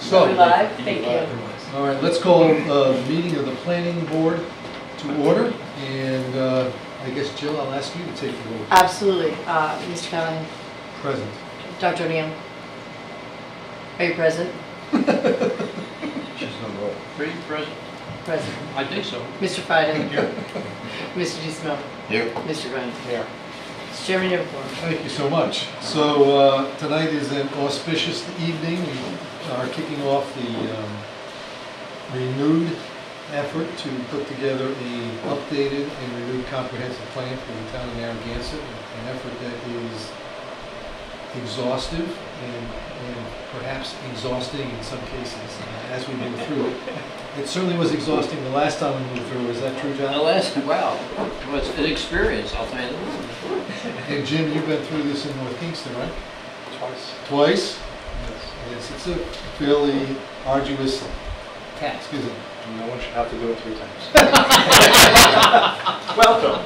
So, Are we live? Thank you. all right, let's call the meeting of the planning board to order. And I guess, Jill, I'll ask you to take the roll. Absolutely. Mr. Callahan, Present. Dr. O'Neill, are you present? She's on roll. Pretty present. Present. I think so. Mr. Fiden? Mr. DeSmith? Here. Mr. Ryan? Yeah. Mr. Chairman, you have a floor. Thank you so much. So tonight is an auspicious evening. We are kicking off the renewed effort to put together a updated and renewed comprehensive plan for the town of Narragansett, an effort that is exhaustive and perhaps exhausting in some cases as we move through it. It certainly was exhausting the last time we moved through. Is that true, John? Wow, it was an experience, I'll tell you that. And Jim, you've been through this in North Kingston, right? Twice. Twice? Yes. Yes, it's a fairly arduous task, isn't it? No one should have to do it 3 times. Welcome.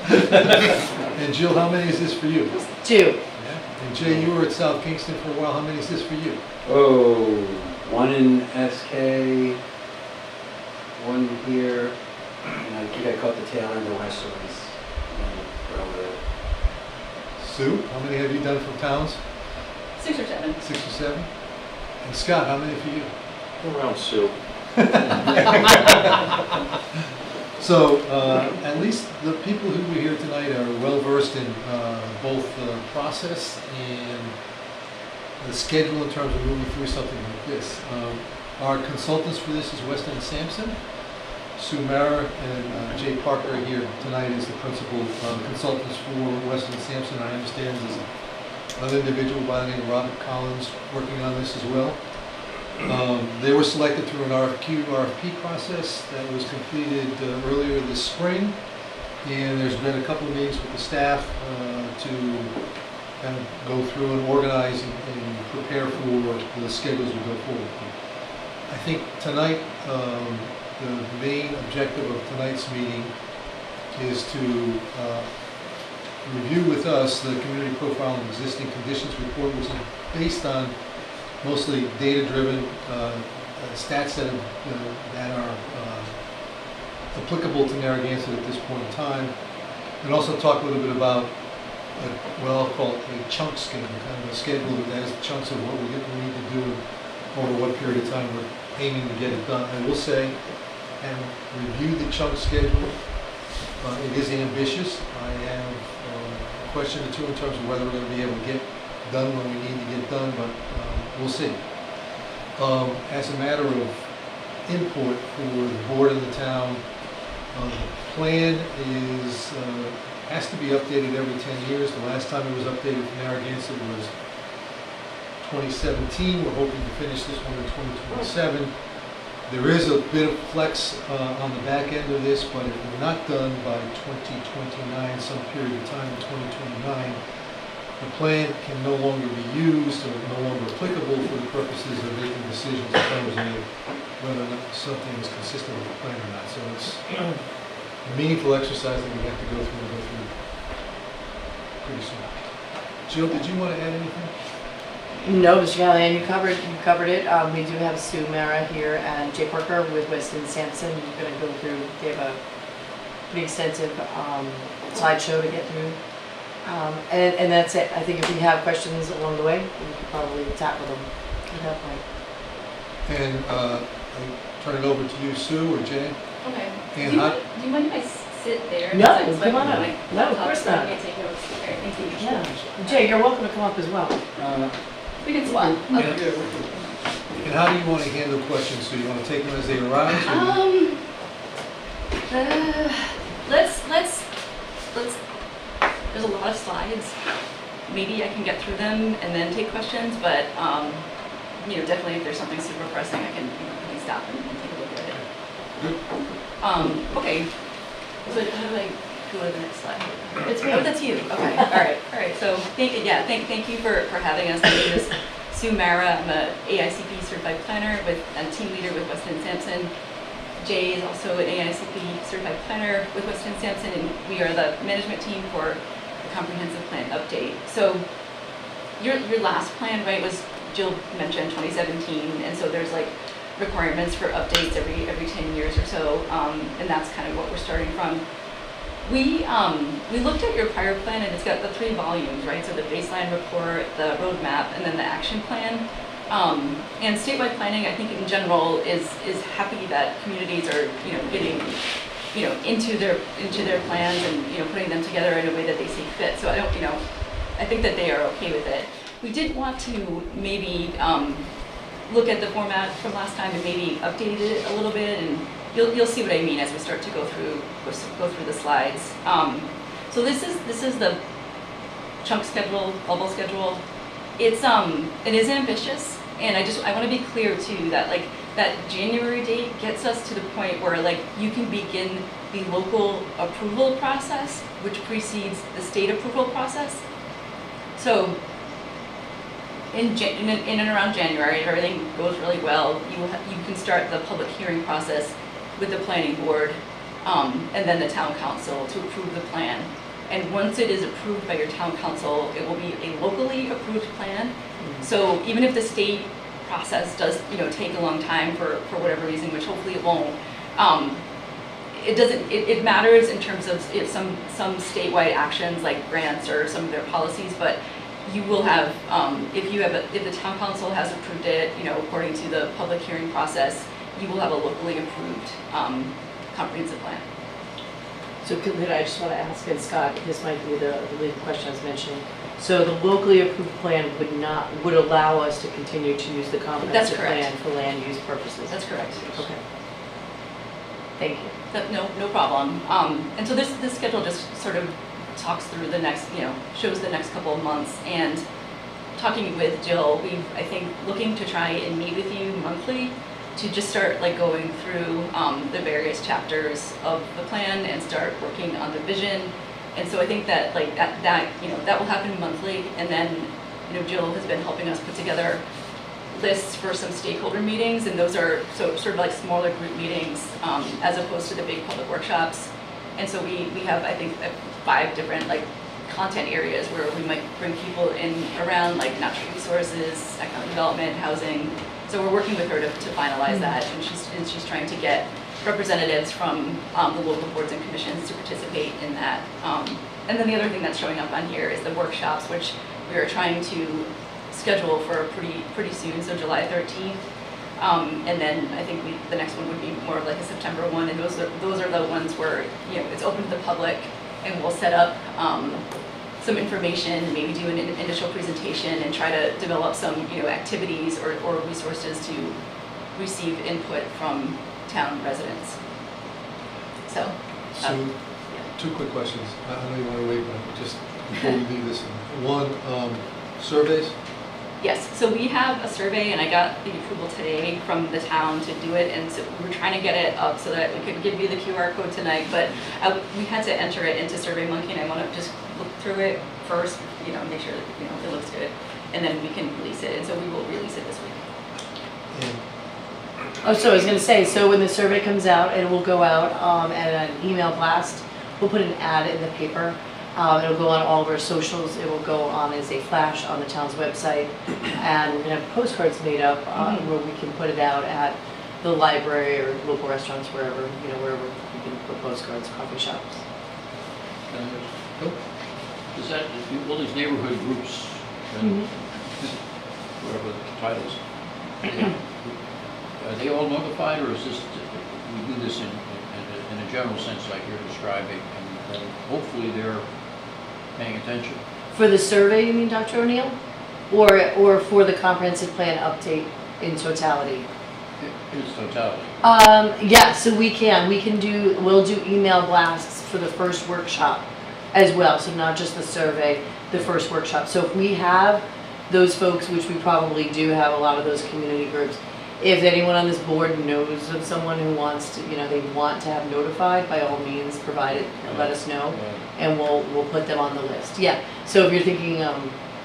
And Jill, how many is this for you? 2. Yeah. And Jay, you were at South Kingston for a while. How many is this for you? Oh, one in SK, one here, and I think I caught the tail end of West Solis. Sue, how many have you done from towns? 6 or 7. 6 or 7? And Scott, how many for you? Around Sue. So, at least the people who were here tonight are well versed in both the process and the schedule in terms of moving through something like this. Our consultants for this is Weston Sampson. Sue Mara and Jay Parker are here tonight as the principal consultants for Weston Sampson. I understand there's an individual by the name of Robert Collins working on this as well. They were selected through an RFP process that was completed earlier this spring, and there's been a couple of meetings with the staff to kind of go through and organize and prepare for the schedules we go forward. I think tonight, the main objective of tonight's meeting is to review with us the community profile and existing conditions report, which is based on mostly data-driven stats that are applicable to Narragansett at this point in time, and also talk a little bit about what I'll call a chunk schedule, kind of a schedule that has chunks of what we need to do over what period of time we're aiming to get it done. I will say, and review the chunk schedule, it is ambitious. I have a question or two in terms of whether we're going to be able to get done when we need to get done, but we'll see. As a matter of input for the board of the town, the plan has to be updated every 10 years. The last time it was updated for Narragansett was 2017. We're hoping to finish this one in 2027. There is a bit of flex on the back end of this, but if we're not done by 2029, some period of time in 2029, the plan can no longer be used or no longer applicable for the purposes of making decisions in terms of whether or not something is consistent with the plan or not. So it's a meaningful exercise that we have to go through pretty soon. Jill, did you want to add anything? No, Mr. Callahan, you covered it. We do have Sue Mara here and Jay Parker with Weston Sampson. We're going to go through, they have a pretty extensive slideshow to get through. And that's it. I think if we have questions along the way, we can probably tackle them at that point. And I turn it over to you, Sue or Jay. Okay. And do you mind if I sit there? No, Because come on my up. laptop, No, of course so I not. can't take notes. Okay, thank you. Yeah. Jay, you're welcome to come up as well. We can swap. Okay. And how do you want to handle questions? So you want to take them as they arise? Or Let's. There's a lot of slides. Maybe I can get through them and then take questions, but definitely if there's something super pressing, I can really stop and take a look at it. Good. Okay. So how do I go to the next slide? It's me. Oh, that's you. Okay. All right. So thank you for having us. My name is Sue Mara. I'm a AICP certified planner with a team leader with Weston Sampson. Jay is also an AICP certified planner with Weston Sampson, and we are the management team for the comprehensive plan update. So your last plan, right, was Jill mentioned 2017, and so there's like requirements for updates every 10 years or so, and that's kind of what we're starting from. We looked at your prior plan, and it's got the 3 volumes, right? So the baseline report, the roadmap, and then the action plan. And statewide planning, I think in general, is happy that communities are, getting, into their plans and, putting them together in a way that they see fit. So I think that they are okay with it. We did want to maybe look at the format from last time and maybe update it a little bit, and you'll see what I mean as we start to go through the slides. So this is the chunk schedule, bubble schedule. It is ambitious, and I want to be clear too that like that January date gets us to the point where like you can begin the local approval process, which precedes the state approval process. So in and around January, if everything goes really well, you can start the public hearing process with the planning board, and then the town council to approve the plan. And once it is approved by your town council, it will be a locally approved plan. So even if the state process does, take a long time for whatever reason, which hopefully it won't, it matters in terms of some statewide actions like grants or some of their policies, but you will have, if the town council has approved it, according to the public hearing process, you will have a locally approved comprehensive plan. So I just want to ask, and Scott, this might be the legal question I was mentioning. So the locally approved plan would allow us to continue to use the comprehensive plan for land use purposes? That's correct. Okay. Thank you. No problem. And so this schedule just sort of talks through the next, shows the next couple of months. And talking with Jill, I think, looking to try and meet with you monthly to just start like going through the various chapters of the plan and start working on the vision. And so I think that like that will happen monthly. And then, Jill has been helping us put together lists for some stakeholder meetings, and those are sort of like smaller group meetings as opposed to the big public workshops. And so we have, I think, 5 different like content areas where we might bring people in around like natural resources, economic development, housing. So we're working with her to finalize that, and she's trying to get representatives from the local boards and commissions to participate in that. And then the other thing that's showing up on here is the workshops, which we are trying to schedule for pretty soon, so July 13th. And then I think the next one would be more of like a September one, and those are the ones where it's open to the public, and we'll set up some information, maybe do an initial presentation, and try to develop some activities or resources to receive input from town residents. So. Two quick questions. I know you want to wait, but just before we leave this, one, surveys. Yes, so we have a survey, and I got the approval today from the town to do it, and so we're trying to get it up so that we could give you the QR code tonight, but we had to enter it into SurveyMonkey, and I want to just look through it first, make sure that it looks good, and then we can release it, and so we will release it this week. Oh, so I was going to say, so when the survey comes out, it will go out at an email blast. We'll put an ad in the paper. It'll go on all of our socials. It will go on as a flash on the town's website, and we're going to have postcards made up where we can put it out at the library or local restaurants, wherever we can put postcards, coffee shops. Is that, all these neighborhood groups, and whatever the titles, are they all notified, or is this, we do this in a general sense like you're describing, and hopefully they're paying attention? For the survey, you mean, Dr. O'Neill? Or for the comprehensive plan update in totality? In its totality. Yeah, so we'll do email blasts for the first workshop as well, so not just the survey, the first workshop. So if we have those folks, which we probably do have a lot of those community groups, if anyone on this board knows of someone who wants to, they want to have notified, by all means, provide it, let us know, and we'll put them on the list. Yeah, so if you're thinking, I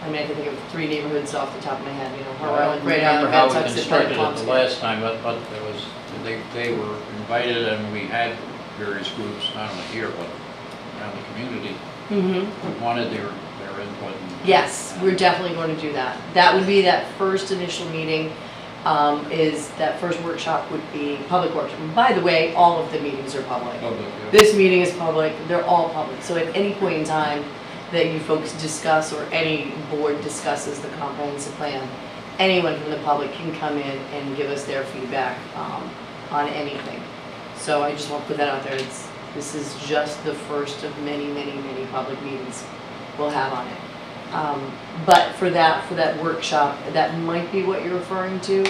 can think of 3 neighborhoods off the top of my head, Harwell, Great Island, how we Nantucket, constructed it Palms. the last time, but they were invited, and we had various groups, not only here, but around the community, who wanted their their input. Yes, we're definitely going to do that. That would be that first initial meeting, is that first workshop would be public workshop. And by the way, all of the meetings are public. Public, yeah. This meeting is public, they're all public. So at any point in time that you folks discuss or any board discusses the comprehensive plan, anyone from the public can come in and give us their feedback on anything. So I just want to put that out there. This is just the first of many, many, many public meetings we'll have on it. But for that workshop, that might be what you're referring to,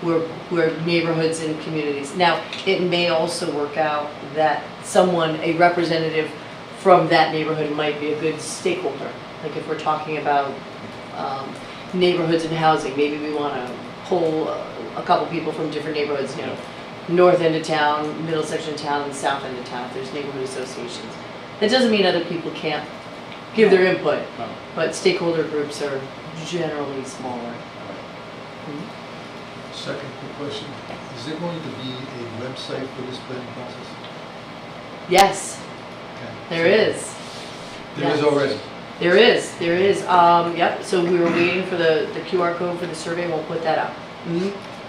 where neighborhoods and communities. Now, it may also work out that a representative from that neighborhood might be a good stakeholder. Like if we're talking about neighborhoods and housing, maybe we want to pull a couple people from different neighborhoods, you know, north end of town, middle section of town, and south end of town, if there's neighborhood associations. That doesn't mean other people can't give their input, No. but stakeholder groups are generally smaller. Second quick question, is there going to be a website for this planning process? Yes, Okay. there is. There is Yes. already. There is, yep, so we were waiting for the QR code for the survey, we'll put that up.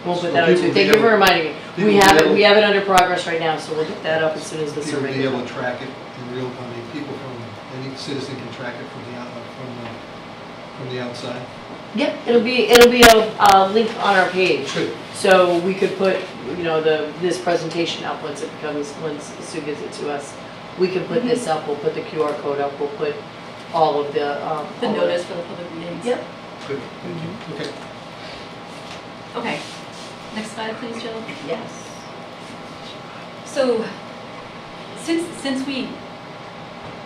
We'll So put that up people too, will thank be you for able- reminding me. people We will have be it, able- we have it under progress right now, so we'll get that up as soon as the People will survey be goes able up. to track it in real, people from, any citizen can track it from the outside. Yep, it'll be a link on our page. Good. So we could put, you know, this presentation up once Sue gives it to us. We can put this up, we'll put the QR code up, we'll put all of the. The all of notice for the public meetings. Yep. Good, thank you. Okay. Okay, next slide, please, Jill. Yes. So, since we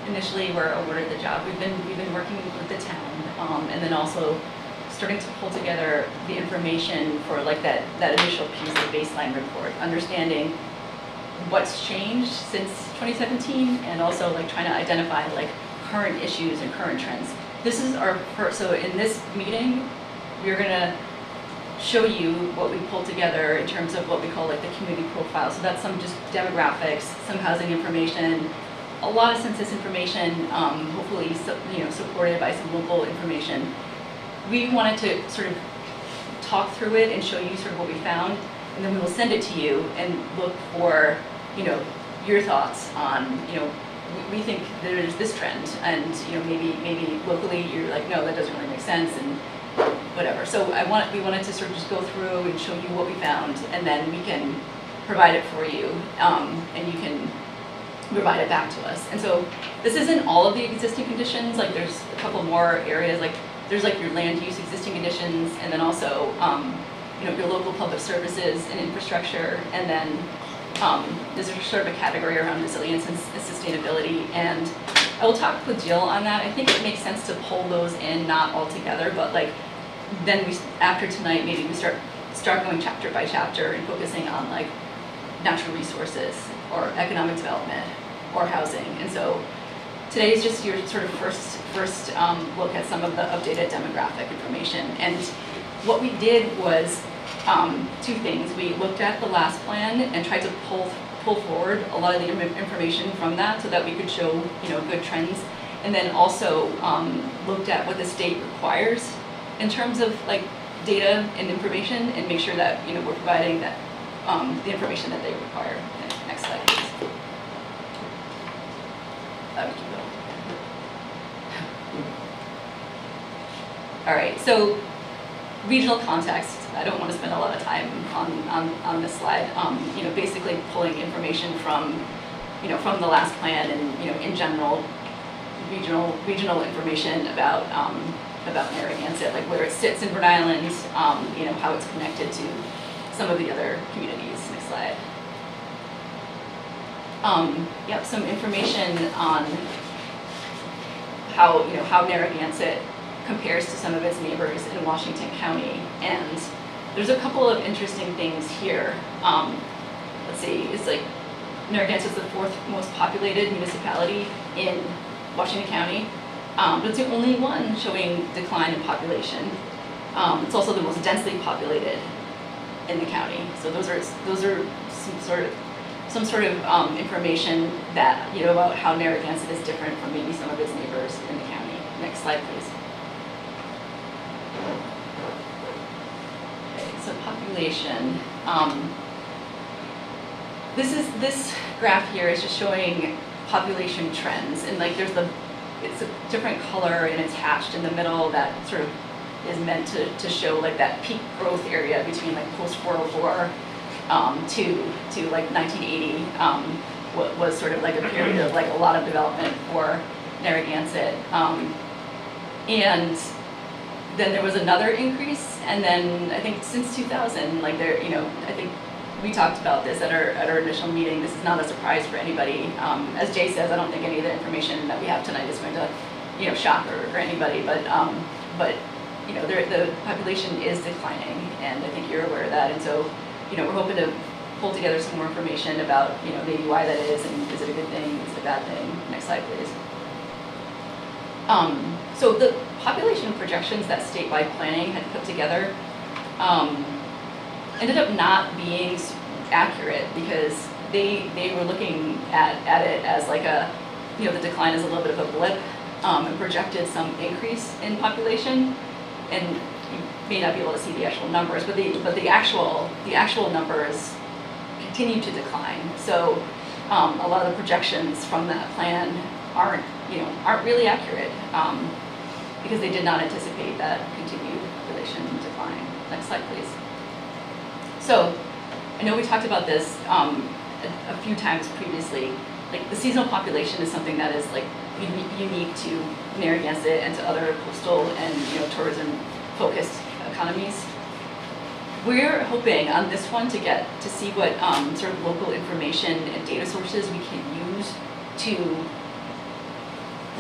initially were awarded the job, we've been working with the town, and then also starting to pull together the information for like that initial piece, the baseline report, understanding what's changed since 2017, and also like trying to identify like current issues and current trends. This is our first, so in this meeting, we're gonna show you what we pulled together in terms of what we call like the community profile. So that's some just demographics, some housing information, a lot of census information, hopefully supported by some local information. We wanted to sort of talk through it and show you sort of what we found, and then we will send it to you and look for, your thoughts on, we think there's this trend, and maybe locally you're like, no, that doesn't really make sense, and whatever. So we wanted to sort of just go through and show you what we found, and then we can provide it for you, and you can provide it back to us. And so this isn't all of the existing conditions. Like there's a couple more areas. Like there's like your land use existing conditions, and then also your local public services and infrastructure, and then there's sort of a category around resilience and sustainability. And I will talk with Jill on that. I think it makes sense to pull those in, not all together, but like then after tonight maybe we start going chapter by chapter and focusing on like natural resources or economic development or housing. And so today is just your sort of first look at some of the updated demographic information. And what we did was two things. We looked at the last plan and tried to pull forward a lot of the information from that so that we could show good trends, and then also looked at what the state requires in terms of like data and information, and make sure that we're providing that the information that they require. Next slide, please. Keep going. All right, so regional context. I don't want to spend a lot of time on this slide. Basically pulling information from the last plan, and in general, regional information about Narragansett, like where it sits in Rhode Island, how it's connected to some of the other communities. Next slide. Some information on how Narragansett compares to some of its neighbors in Washington County. And there's a couple of interesting things here. Let's see, it's like Narragansett is the 4th most populated municipality in Washington County, but it's the only one showing decline in population. It's also the most densely populated in the county. So those are some sort of information that about how Narragansett is different from maybe some of its neighbors in the county. Next slide, please. Okay, so population. This graph here is just showing population trends, and like it's a different color and it's hatched in the middle that sort of is meant to show like that peak growth area between like post World War to like 1980 was sort of like a period of like a lot of development for Narragansett, and then there was another increase, and then I think since 2000, like there, I think we talked about this at our initial meeting. This is not a surprise for anybody. As Jay says, I don't think any of the information that we have tonight is going to, shock or anybody. But the population is declining, and I think you're aware of that. And so, we're hoping to pull together some more information about, maybe why that is, and is it a good thing, is it a bad thing? Next slide, please. So the population projections that statewide planning had put together ended up not being accurate, because they were looking at it as like the decline is a little bit of a blip, and projected some increase in population, and you may not be able to see the actual numbers, but the actual numbers continue to decline. So a lot of the projections from that plan aren't really accurate, because they did not anticipate that continued population decline. Next slide, please. So, I know we talked about this a few times previously. Like the seasonal population is something that is like unique to Narragansett and to other coastal and tourism-focused economies. We're hoping on this one to get to see what sort of local information and data sources we can use to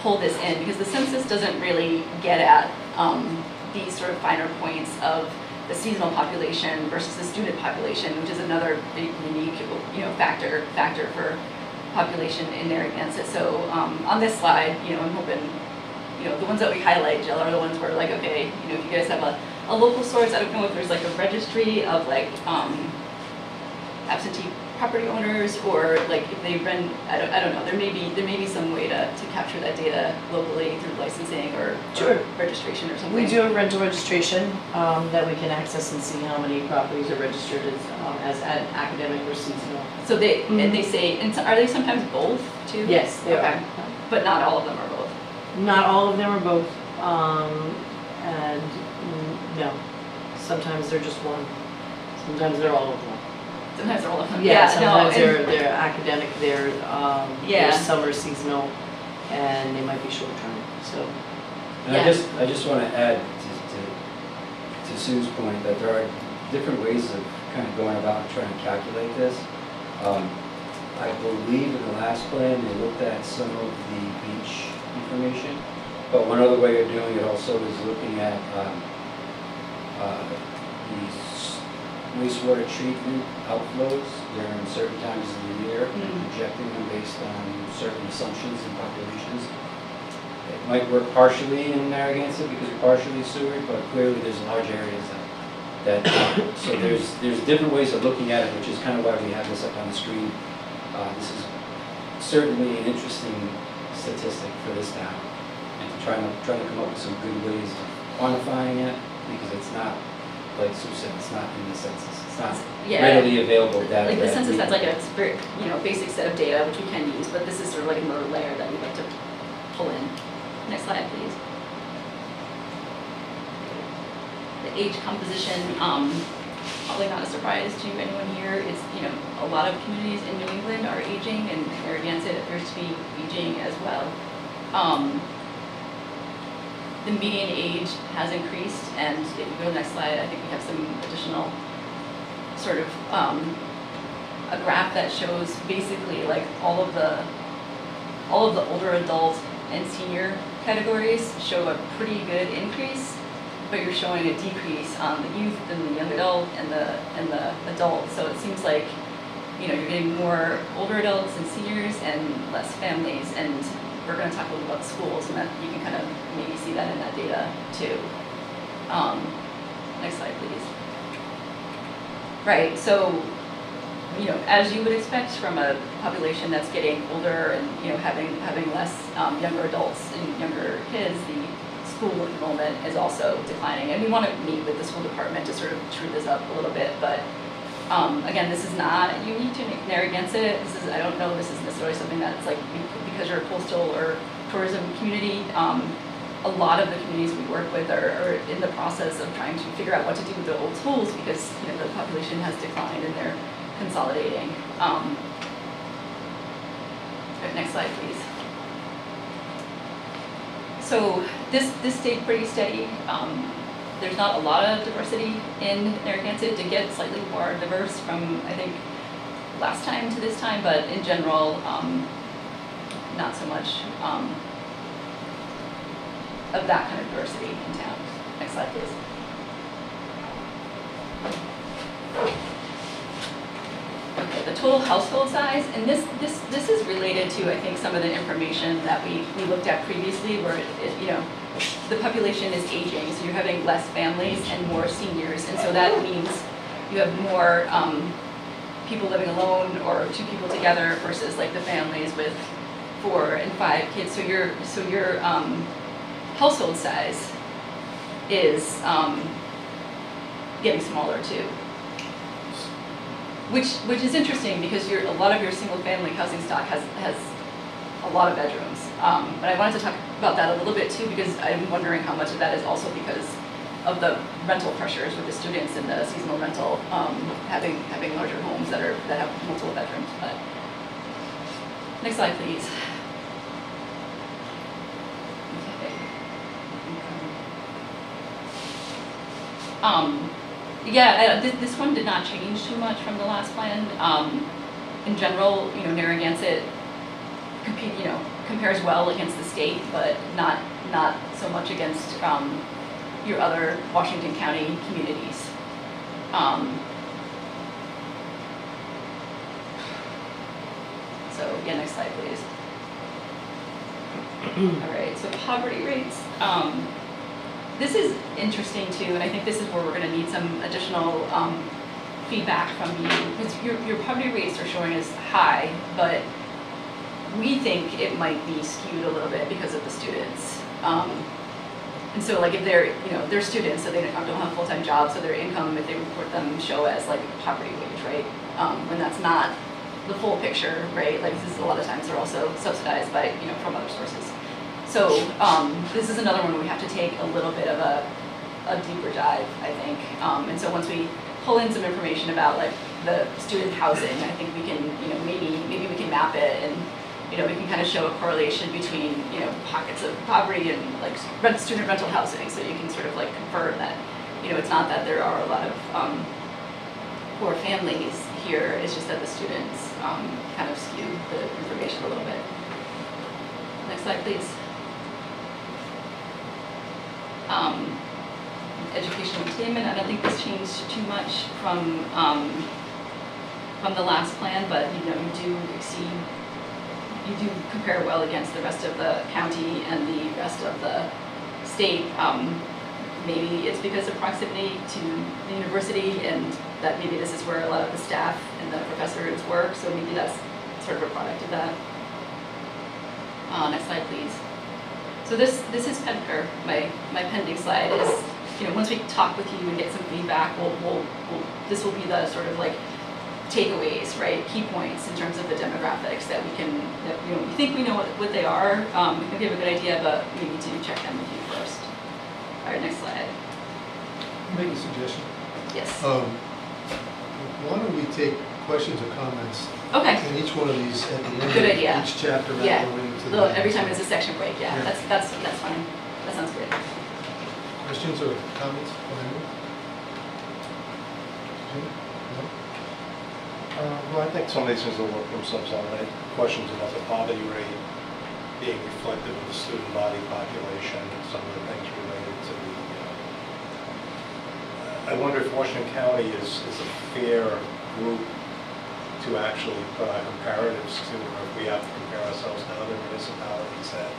pull this in, because the census doesn't really get at these sort of finer points of the seasonal population versus the student population, which is another big unique factor for population in Narragansett. So on this slide, I'm hoping the ones that we highlight, Jill, are the ones where like, okay, if you guys have a local source, I don't know if there's like a registry of like absentee property owners, or like if they rent, I don't know, there may be some way to capture that data locally through licensing or registration or something. We do a rental registration that we can access and see how many properties are registered as academic or seasonal. So and they say, and are they sometimes both too? Yes, they are. But not all of them are both. Not all of them are both, and no, sometimes they're just one. Sometimes they're all of them. Sometimes they're all of them. Yeah, sometimes they're academic, they're summer seasonal, and they might be short term. So. And I just want to add to Sue's point that there are different ways of kind of going about and trying to calculate this. I believe in the last plan they looked at some of the beach information, but one other way of doing it also is looking at the wastewater treatment outflows during certain times of the year, and projecting them based on certain assumptions and populations. It might work partially in Narragansett because you're partially sewered, but clearly there's large areas that so there's different ways of looking at it, which is kind of why we have this up on the screen. This is certainly an interesting statistic for this town, and to try to come up with some good ways of quantifying it, because it's not, like Sue said, it's not in the census. It's not readily available data. Like the census has like a very, basic set of data which we can use, but this is sort of like another layer that we'd like to pull in. Next slide, please. The age composition, probably not a surprise to anyone here. It's, a lot of communities in New England are aging, and Narragansett appears to be aging as well. The median age has increased, and if you go to the next slide, I think we have some additional sort of a graph that shows basically like all of the older adult and senior categories show a pretty good increase, but you're showing a decrease on the youth and the young adult and the adult. So it seems like you're getting more older adults and seniors and less families, and we're going to talk a little about schools, and that you can kind of maybe see that in that data too. Next slide, please. Right, so as you would expect from a population that's getting older and, having less younger adults and younger kids, the school enrollment is also declining. And we want to meet with the school department to sort of true this up a little bit, but again, this is not unique to Narragansett. I don't know, this is necessarily something that's like, because you're a coastal or tourism community, a lot of the communities we work with are in the process of trying to figure out what to do with the old schools because, the population has declined and they're consolidating. Next slide, please. So this stayed pretty steady. There's not a lot of diversity in Narragansett. To get slightly more diverse from, I think, last time to this time, but in general, not so much of that kind of diversity in town. Next slide, please. Okay, the total household size, and this is related to, I think, some of the information that we looked at previously, where the population is aging, so you're having less families and more seniors, and so that means you have more people living alone or 2 people together versus like the families with 4 and 5 kids. So your household size is getting smaller too. Which is interesting because a lot of your single family housing stock has a lot of bedrooms. But I wanted to talk about that a little bit too because I'm wondering how much of that is also because of the rental pressures with the students in the seasonal rental, having larger homes that have multiple bedrooms. But next slide, please. This one did not change too much from the last plan. In general, Narragansett compares well against the state, but not so much against your other Washington County communities. Next slide, please. All right, so poverty rates. This is interesting too, and I think this is where we're going to need some additional feedback from you, because your poverty rates are showing as high, but we think it might be skewed a little bit because of the students. And so, like, if they're students, so they don't have full-time jobs, so their income, if they report them, show as like poverty wage, right? When that's not the full picture, right? Like, this is a lot of times they're also subsidized by from other sources. So this is another one where we have to take a little bit of a deeper dive, I think. And so once we pull in some information about like the student housing, I think we can, maybe we can map it and, we can kind of show a correlation between, pockets of poverty and like student rental housing. So you can sort of like confirm that, it's not that there are a lot of poor families here. It's just that the students kind of skew the information a little bit. Next slide, please. Educational attainment, I don't think this changed too much from the last plan, but you do compare well against the rest of the county and the rest of the state. Maybe it's because of proximity to the university and that maybe this is where a lot of the staff and the professors work, so maybe that's sort of a product of that. Next slide, please. So this is my pending slide is, once we talk with you and get some feedback, this will be the sort of like takeaways, right? Key points in terms of the demographics that we think we know what they are. We think we have a good idea, but we need to check them with you first. All right, next slide. Make a suggestion. Yes. Why don't we take questions or comments Okay. in each one of these at the end Good of idea. each chapter rather Yeah. than waiting to Every time there's a section break, yeah. Yeah. That's fine. That sounds good. Questions or comments from anyone? Jim? No? Well, I think some of these things will work themselves out. I had questions about the poverty rate being reflective of the student body population and some of the things related to the, I wonder if Washington County is a fair group to actually put our comparatives to, or if we have to compare ourselves to other municipalities that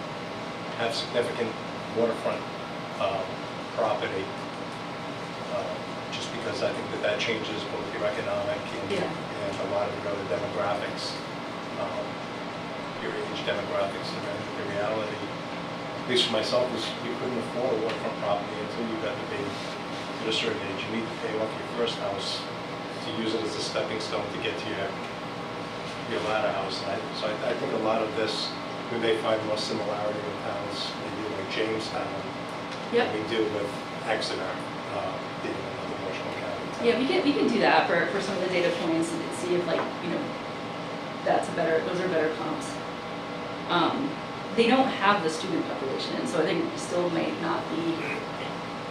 have significant waterfront property, just because I think that changes both your economic Yeah. and a lot of your other demographics, your age demographics, and then the reality, at least for myself, is you couldn't afford a waterfront property until you got to be at a certain age. You need to pay off your first house to use it as a stepping stone to get to your latter house. And so I think a lot of this, we may find more similarity with towns, maybe like Jamestown, Yep. than we do with Exeter, being another Washington County town. Yeah, we can do that for some of the data points and see if like, those are better comps. They don't have the student population, and so I think it still might not be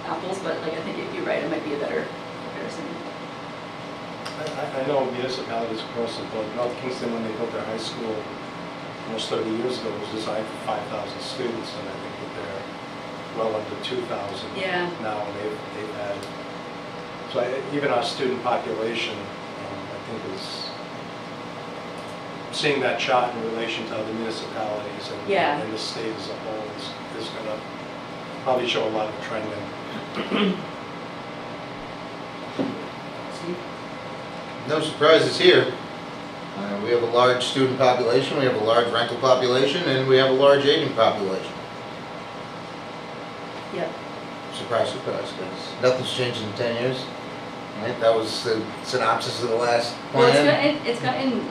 apples, but like I think if you're right, it might be a better comparison. I know municipalities across the board, North Kingston, when they built their high school almost 30 years ago, was designed for 5,000 students, and I think that they're well under 2,000 Yeah. now, and they've had, so even our student population, I think is, seeing that chart in relation to other municipalities Yeah. and the state as a whole is going to probably show a lot of trending. No surprises here. We have a large student population, we have a large rental population, and we have a large aging population. Yep. Surprise, surprise, because nothing's changed in 10 years. Right? That was the synopsis of the last Well, plan. it's gotten,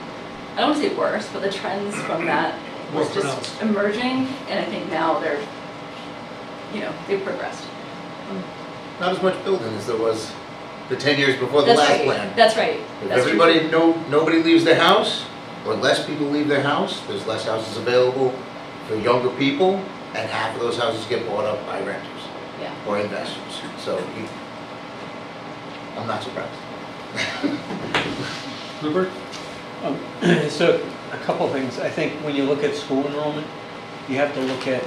I don't want to say worse, but the trends from that More was just pronounced. emerging, and I think now they're, they've progressed. Not as much building as there was the 10 years before the That's last right. plan. That's right. If That's true. everybody, nobody leaves their house, or less people leave their house, there's less houses available for younger people, and half of those houses get bought up by renters Yeah. or investors. So I'm not surprised. Rupert? So a couple things. I think when you look at school enrollment, you have to look at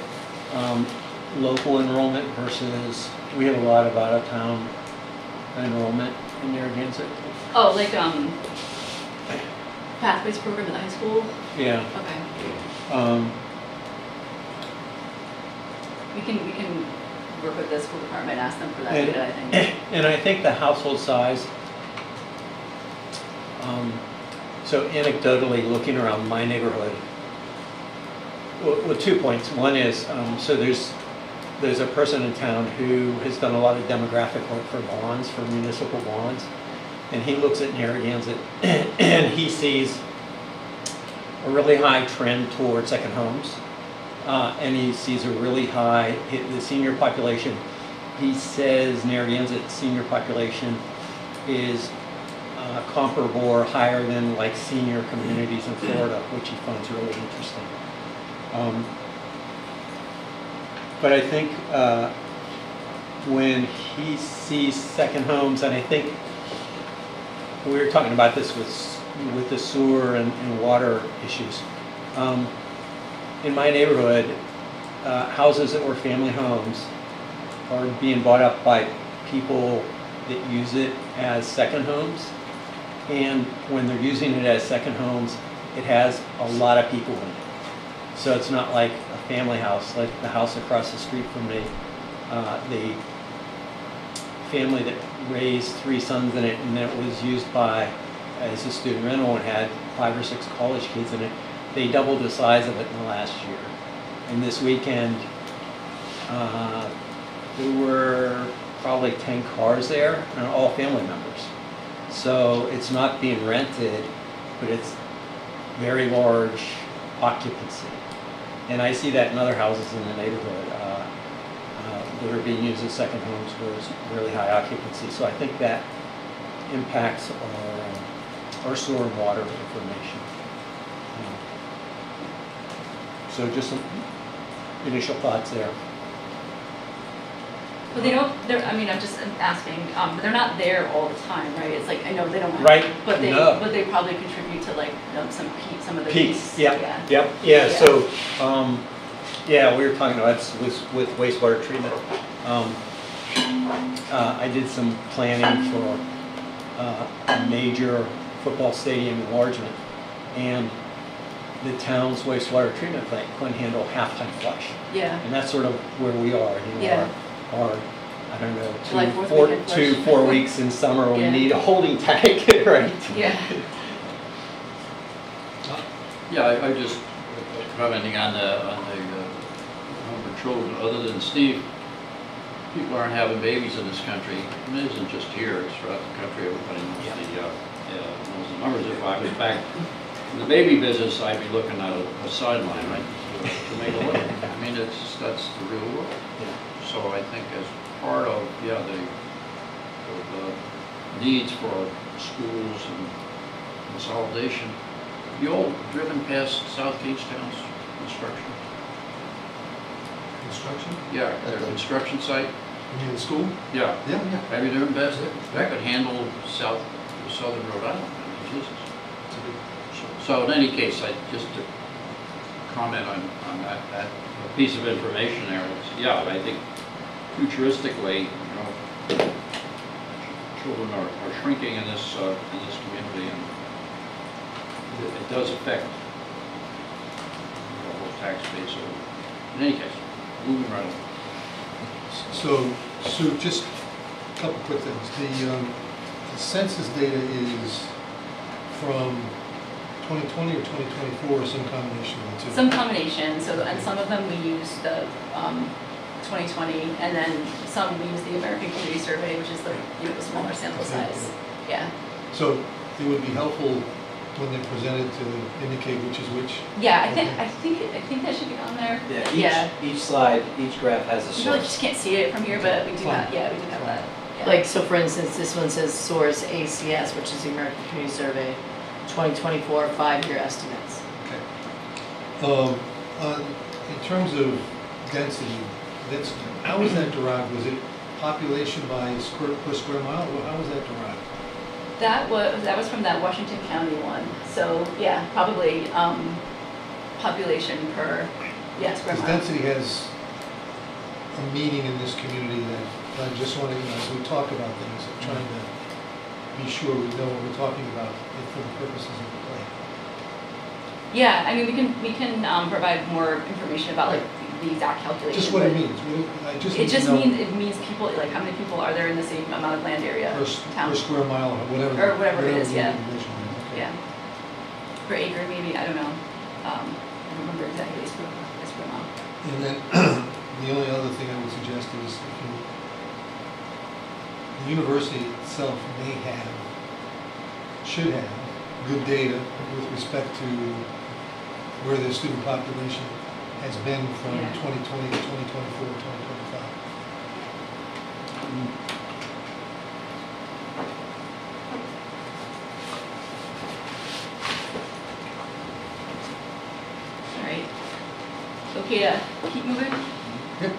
local enrollment versus, we have a lot of out-of-town enrollment in Narragansett. Oh, like pathways program at the high school. Yeah. Okay. We can work with the school department, ask them for that data, I think. And I think the household size, so anecdotally, looking around my neighborhood, well, 2 points. One is, so there's a person in town who has done a lot of demographic work for bonds, for municipal bonds, and he looks at Narragansett and he sees a really high trend toward second homes, and he sees a really high, the senior population, he says Narragansett senior population is comparable or higher than like senior communities in Florida, which he finds really interesting. But I think when he sees second homes, and I think we were talking about this with the sewer and water issues. In my neighborhood, houses that were family homes are being bought up by people that use it as second homes. And when they're using it as second homes, it has a lot of people in it. So it's not like a family house, like the house across the street from me. The family that raised 3 sons in it, and it was used as a student rental and had 5 or 6 college kids in it. They doubled the size of it in the last year. And this weekend, there were probably 10 cars there, and all family members. So it's not being rented, but it's very large occupancy. And I see that in other houses in the neighborhood that are being used as second homes where there's really high occupancy. So I think that impacts our sewer and water information. So just some initial thoughts there. But I'm just asking, but they're not there all the time, right? It's like, I know they don't have. Right, But they, no. but they probably contribute to like, some of the Peaks, peaks. yeah. Yeah. Yeah, so, we were talking about this with wastewater treatment. I did some planning for a major football stadium enlargement, and the town's wastewater treatment plant couldn't handle half-time flush. Yeah. And that's sort of where we are, Yeah. Our I don't know, July 4th weekend flush. 4 weeks in summer, we Yeah. need a holding tank, right? Yeah. Yeah, I just commenting on the number of children, other than Steve, people aren't having babies in this country. And it isn't just here, it's throughout the country, everybody knows knows the numbers. If I was back in the baby business, I'd be looking at a sideline, right, to make a living. I mean, that's the real world. So I think as part of, the needs for our schools and consolidation, you all driven past South Gagetown's construction? Construction? Yeah, their construction site? You mean the school? Yeah. Yeah, yeah. Have you driven past it? That could handle southern Rhode Island, I mean, Jesus. It's a big- So in any case, just to comment on that piece of information there, I think futuristically, children are shrinking in this community, and it does affect the whole tax base. So in any case, moving right along. So, Sue, just a couple quick things. The census data is from 2020 or 2024, or some combination of the two? Some combination, and some of them we use the 2020, and then some we use the American Community Survey, which is the smaller sample size. Yeah. So it would be helpful when they're presented to indicate which is which? Yeah, I Okay. think that should be on there. Yeah, each slide, each graph has a You really source. just can't see it from here, but we do Fine. have, we do have that. Yeah. Like, so for instance, this one says source ACS, which is the American Community Survey, 2024 5-year estimates. Okay. In terms of density, how was that derived? Was it population by per square mile? Or how was that derived? That was from that Washington County one. So yeah, probably population per square Because mile. density has a meaning in this community that I just want to, as we talk about things, I'm trying to be sure we know what we're talking about for the purposes of the plan. Yeah, I mean we can provide more information about like the exact calculation. Just what it but means. I just It need to just know means people, like how many people are there in the same amount of land area? per square mile or whatever. Or whatever it is, the yeah. division is, okay. Yeah. Per acre maybe, I don't know. I don't remember exactly, it's per mile. And then, the only other thing I would suggest is the university itself should have good data with respect to where their student population has been from Yeah. 2020 to 2024, 2025. All right. Okay to keep moving? Yep. Okay,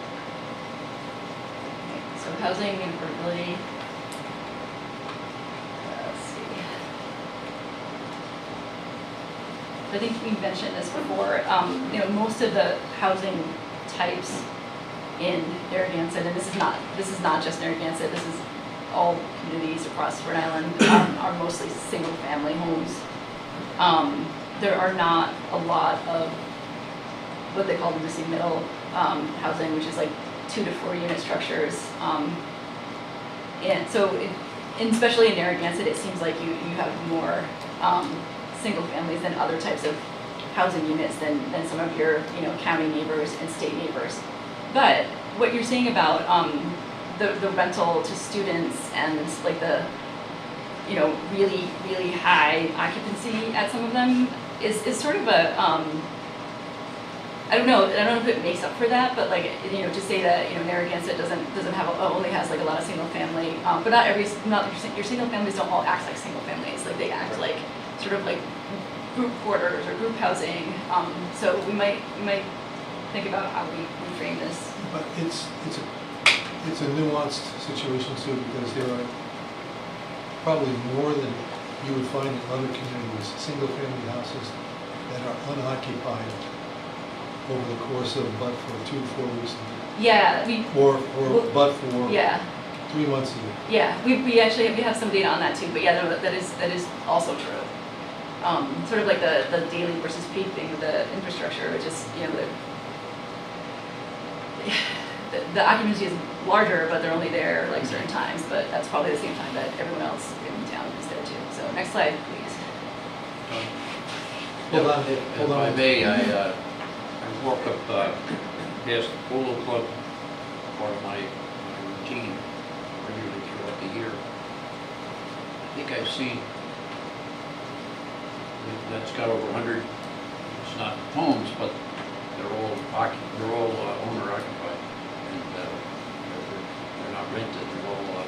so housing and affordability. Let's see. I think we mentioned this before, most of the housing types in Narragansett, and this is not just Narragansett, this is all communities across Rhode Island, are mostly single-family homes. There are not a lot of what they call missing middle housing, which is like 2 to 4 unit structures. And so, and especially in Narragansett, it seems like you have more single families than other types of housing units than some of your county neighbors and state neighbors. But what you're saying about the rental to students and like the really really high occupancy at some of them is sort of a I don't know if it makes up for that, but like to say that Narragansett doesn't have only has like a lot of single family, but not your single families don't all act like single families, like they act like sort of like group quarters or group housing. So we might think about how we frame this. But it's a nuanced situation too, because there are probably more than you would find in other communities, single-family houses that are unoccupied over the course of but for 2 to 4 weeks a Yeah, year, or but for yeah. 3 months a year. Yeah, we actually have some data on that too, but yeah, no, that is also true. Sort of like the daily versus peak thing with the infrastructure, which is the occupancy is larger, but they're only there like certain times, but that's probably the same time that everyone else in town is there too. So next slide, please. Hold on, If I may, I walk up past the Polo Club, part of my routine regularly throughout the year. I think I've seen that's got over 100, it's not homes, but they're all owner occupied, and they're not rented, they're all,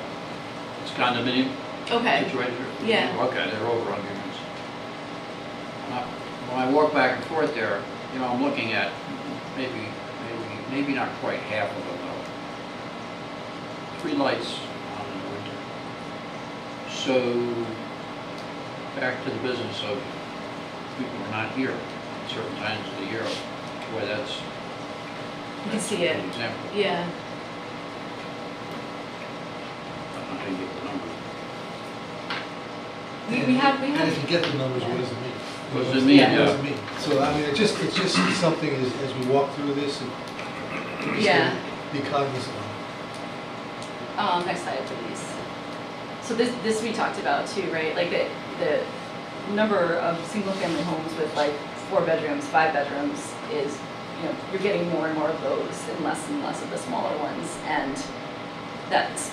it's condominium Okay. situated. Yeah. Okay, they're over on units. When I walk back and forth there, you know, I'm looking at maybe not quite half of them though. 3 lights on in the winter. So, back to the business of people who are not here at certain times of the year. Boy, that's You can see it. an example. Yeah. I don't know how you get the numbers. We have. And if you get the numbers, what does it mean? What does it mean? Yeah. What does it mean? So, I mean, it's just something as we walk through this, and just Yeah. be cognizant of. Next slide, please. So this we talked about too, right? Like the number of single-family homes with like 4 bedrooms, 5 bedrooms is, you know, you're getting more and more of those and less of the smaller ones, and that's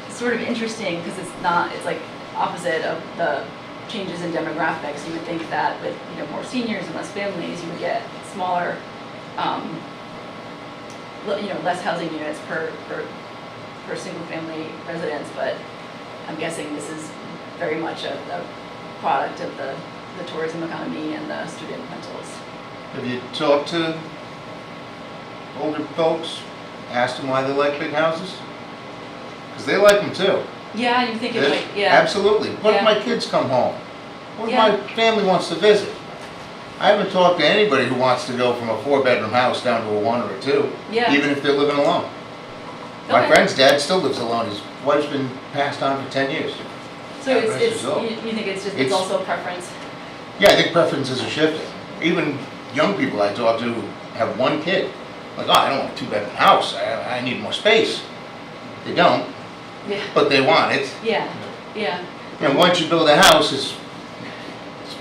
sort of interesting because it's like opposite of the changes in demographics. You would think that with, you know, more seniors and less families, you would get smaller, you know, less housing units per single-family residence, but I'm guessing this is very much a product of the tourism economy and the student rentals. Have you talked to older folks, asked them why they like big houses? Because they like them too. Yeah, you think it Yes, like, yeah. Absolutely. What if Yeah. my kids come home? What if Yeah. my family wants to visit? I haven't talked to anybody who wants to go from a 4-bedroom house down to a 1 or a 2, Yeah. even if they're living alone. My Okay. friend's dad still lives alone. His wife's been passed on for 10 years. So that it's, rest it's, is all. you think it's just, it's It's- also a preference? Yeah, I think preferences are shifting. Even young people I talk to who have 1 kid, like, oh, I don't want a 2-bedroom house. I need more space. They don't, Yeah, but they want it. yeah, yeah, And once you build a house, it's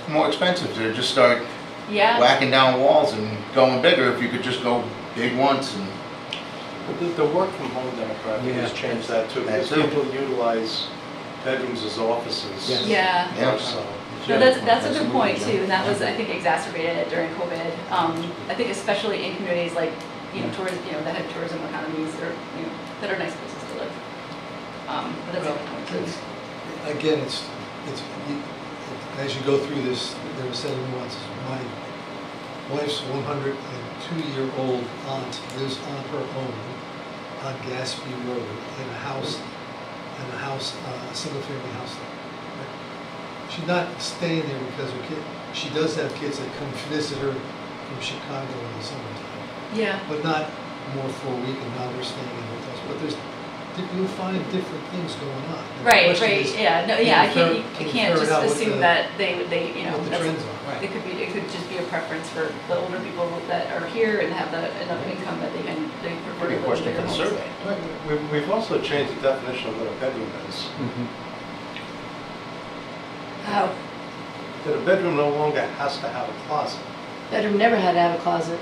more expensive to just start yeah. whacking down walls and going bigger if you could just go big once and The work from home demographic has changed that too, because That too. people utilize bedrooms as offices. Yes. Yeah. Yeah. So, No, that's a good point too, and that was, I think, exacerbated during COVID. I think especially in communities like, you know, tourism, you know, that have tourism economies or, you know, that are nice places to live. But that's a good point too. Again, as you go through this, there are several nuances. My wife's 102-year-old aunt lives on her own on Gaspee Road in a house, a single-family house. She's not staying there because her kid, she does have kids that come visit her from Chicago in the summertime, Yeah, but not more for a week, and now they're staying in hotels. But you'll find different things going on. And the right, question right, is, yeah, no, yeah, I can you can't ferret just out what assume the- that they, you know, what the that's, trends are, it right? could just be a preference for the older people that are here and have enough income that they prefer to live in bigger homes. We've also changed the definition of what a bedroom is. How? That a bedroom no longer has to have a closet. Bedroom never had to have a closet.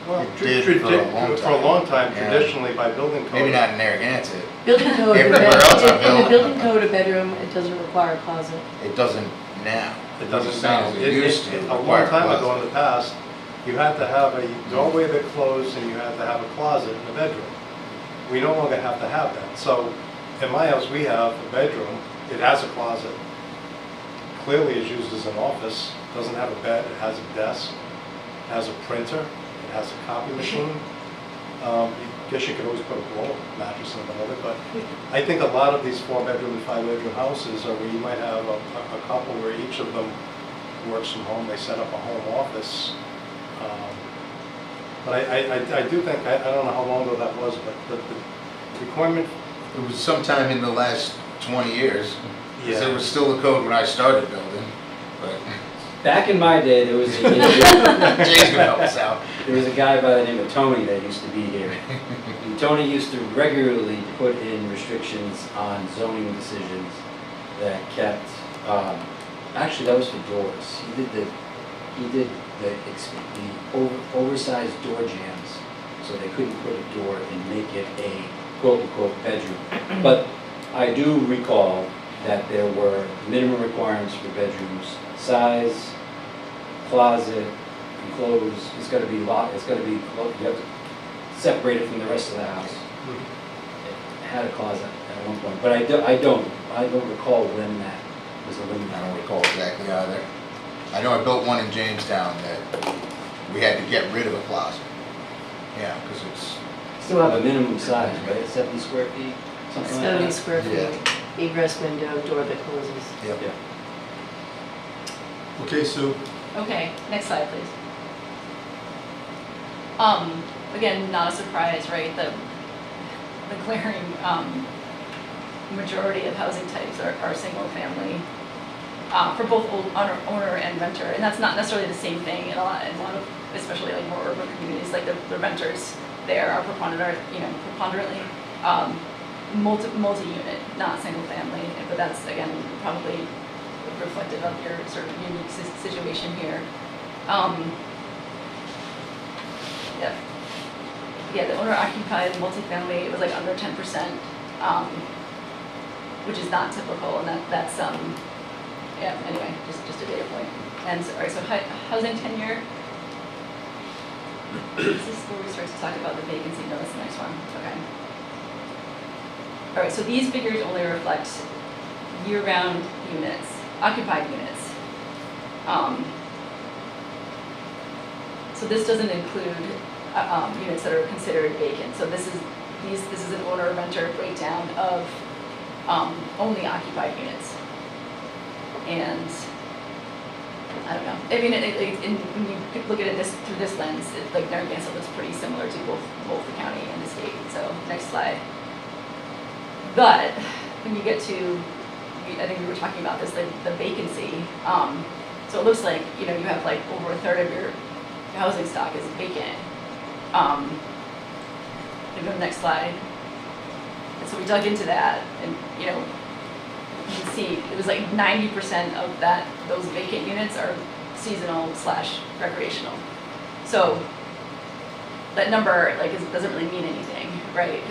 Well, It did for a long time. time, Yeah. traditionally by building code. maybe not in Narragansett. Building code, Everywhere else I've in the built. building code, a bedroom, it doesn't require a closet. It doesn't now. It doesn't sound sound, as it used to. a require long time closet. ago in the past, you had to have a doorway that closed and you had to have a closet in the bedroom. We no longer have to have that. So in my house, we have a bedroom, it has a closet, clearly is used as an office, doesn't have a bed, it has a desk, it has a printer, it has a copy machine. I guess you could always put a blow mattress above it, but I think a lot of these 4-bedroom and 5-bedroom houses are where you might have a couple where each of them works from home, they set up a home office. But I do think, I don't know how long ago that was, but the requirement, It was sometime in the last 20 years. Because yeah. it was still the code when I started building, but Back in my day, there was Jay's gonna help us out. a guy by the name of Tony that used to be here. And Tony used to regularly put in restrictions on zoning decisions that kept, actually that was for doors. He did the oversized door jams, so they couldn't put a door and make it a quote-unquote bedroom. But I do recall that there were minimum requirements for bedrooms: size, closet, enclosed. It's got to be locked. It's got to be. You have to separate it from the rest of the house. It had a closet at one point, but I don't recall when that was eliminated. I don't recall exactly either. I know I built one in Jamestown that we had to get rid of a closet. Yeah, because it's, Still have a minimum size, right? 70 square feet, something like 70 that. square Yeah. feet, egress window, door that closes. yep. Yeah. Okay, Sue, Okay, next slide, please. Again, not a surprise, right? The glaring majority of housing types are single family for both owner and renter, and that's not necessarily the same thing in a lot of, especially like more urban communities. Like the renters there are preponderantly multi-unit, not single family. But that's again probably reflective of your sort of unique situation here. Yeah, the owner-occupied multifamily, it was like under 10%, which is not typical, and that's yeah. Anyway, just a data point. And so, all right, so housing tenure. This is where we start to talk about the vacancy. No, that's the next one. Okay. All right, so these figures only reflect year-round units, occupied units. So this doesn't include units that are considered vacant. So this is an owner-renter breakdown of only occupied units. And I don't know. I mean, when you look at it through this lens, like Narragansett looks pretty similar to both the county and the state. So next slide. But when you get to, I think we were talking about this, like the vacancy. So it looks like you have like over a third of your housing stock is vacant. Go to the next slide. And so we dug into that, and you can see it was like 90% of those vacant units are seasonal / recreational. So that number doesn't really mean anything, right?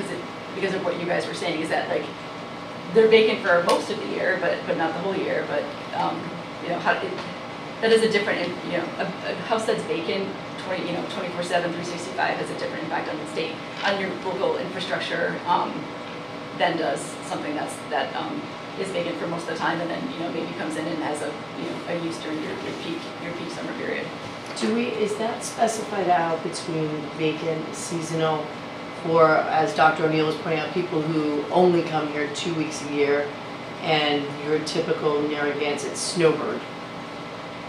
Because of what you guys were saying is that like they're vacant for most of the year, but not the whole year. But that is a different, a house that's vacant 24/7, 365 has a different impact on the state, on your local infrastructure, than does something that is vacant for most of the time, and then maybe comes in and has a use during your peak summer period. Is that specified out between vacant, seasonal, for, as Dr. O'Neill was pointing out, people who only come here 2 weeks a year, and your typical Narragansett snowbird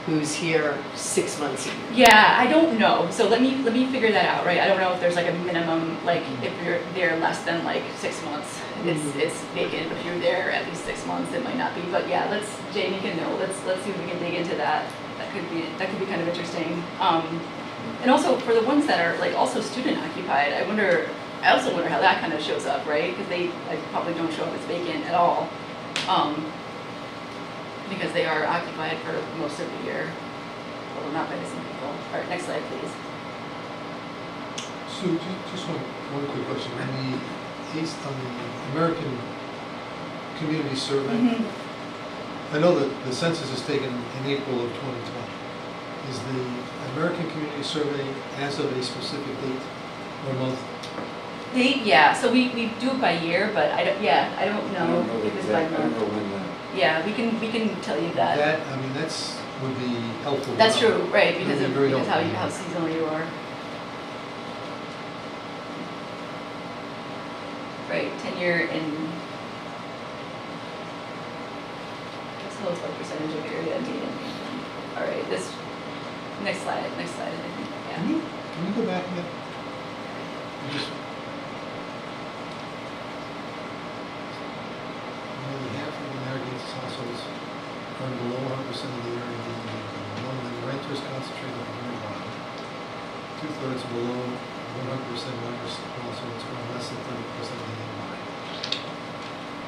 who's here 6 months a year? Yeah, I don't know. So let me figure that out, right? I don't know if there's like a minimum, like if you're there less than like 6 months, it's vacant. If you're there at least 6 months, it might not be. But yeah, Jamie can know. Let's see if we can dig into that. That could be kind of interesting. And also for the ones that are like also student occupied, I also wonder how that kind of shows up, right? Because they probably don't show up as vacant at all. Because they are occupied for most of the year, although not by the same people. All right, next slide, please. Sue, just one quick question. On the American Community Survey, I know that the census is taken in April of 2020. Is the American Community Survey as of a specific date or month? So we do it by year, but I don't know if it's by month. Yeah, we can tell you that. That's would be helpful. That's true, right? Because That'd be very how helpful. seasonal you are. Right, tenure in. What's the lowest percentage of area median income? All right, this next slide. I think. Yeah. Can you go back yet? Nearly half of the Narragansett households earn below 100% of the area median income. workers concentrated at the very bottom. 2/3 below 100% members, also it's going less than 30% of the line.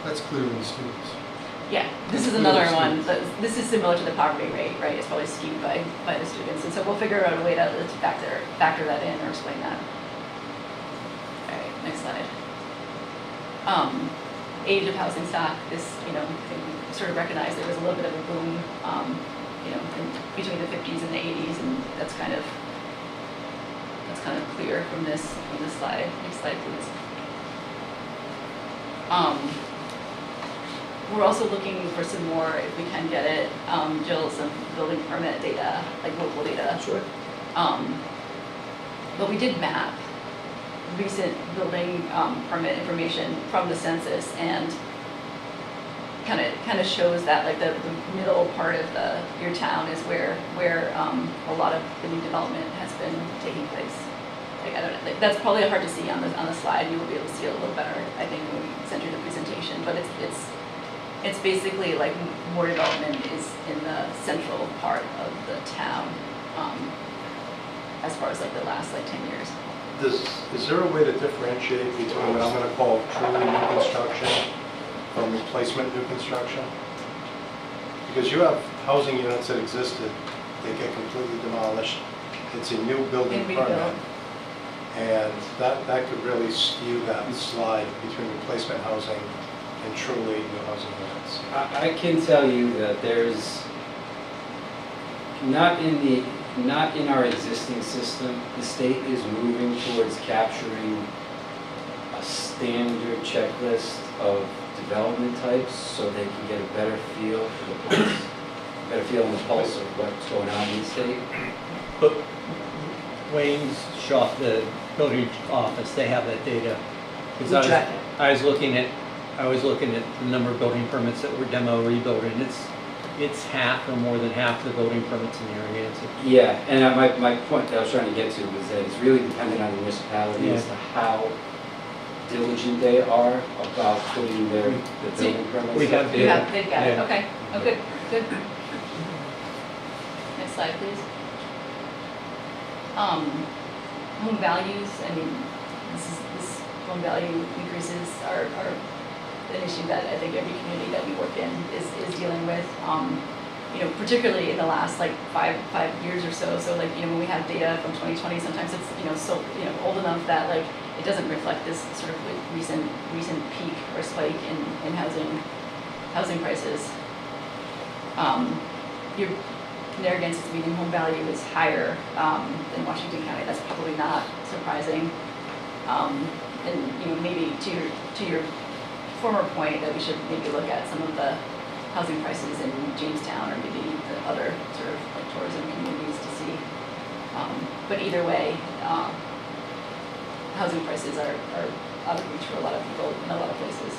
That's clearly the students. Yeah, this is another one, this is similar to the poverty rate, right? It's probably skewed by the students, and so we'll figure out a way to factor that in or explain that. All right, next slide. Age of housing stock, this, I think we sort of recognized there was a little bit of a boom, between the 50s and the 80s, and that's kind of clear from this slide. Next slide, please. We're also looking for some more, if we can get it, Jill, some building permit data, like local data. Sure. But we did map recent building permit information from the census, and kind of shows that like the middle part of your town is where a lot of the new development has been taking place. Like, I don't know, like, that's probably hard to see on the slide. You will be able to see it a little better, I think, when we send you the presentation. But it's basically like more development is in the central part of the town, as far as like the last like 10 years. Is there a way to differentiate between what I'm going to call truly new construction from replacement new construction? Because you have housing units that existed, they get completely demolished. It's a new building And rebuilt. permit. And that could really skew that slide between replacement housing and truly new housing units. I can tell you that there's, not in our existing system, the state is moving towards capturing a standard checklist of development types so they can get a better feel for the pulse, better feel in the pulse of what's going on in the state. But Wayne's shop, the building office, they have that data. 'Cause We track it. I was looking at the number of building permits that were demo rebuilt, and it's half or more than half the building permits in Narragansett. Yeah, and my point that I was trying to get to was that it's really dependent on the municipality as to how diligent they are about putting the building permits. We have You have, they've got it, Yeah. okay. Oh, good. Next slide, please. Home values, I mean, this home value increases are an issue that I think every community that we work in is dealing with. Particularly in the last like five years or so. So like, when we have data from 2020, sometimes it's, so, old enough that like it doesn't reflect this sort of like recent peak or spike in housing prices. Your Narragansett's median home value is higher than Washington County. That's probably not surprising. And maybe to your former point that we should maybe look at some of the housing prices in Jamestown or maybe the other sort of like tourism communities to see. But either way, housing prices are out of reach for a lot of people in a lot of places.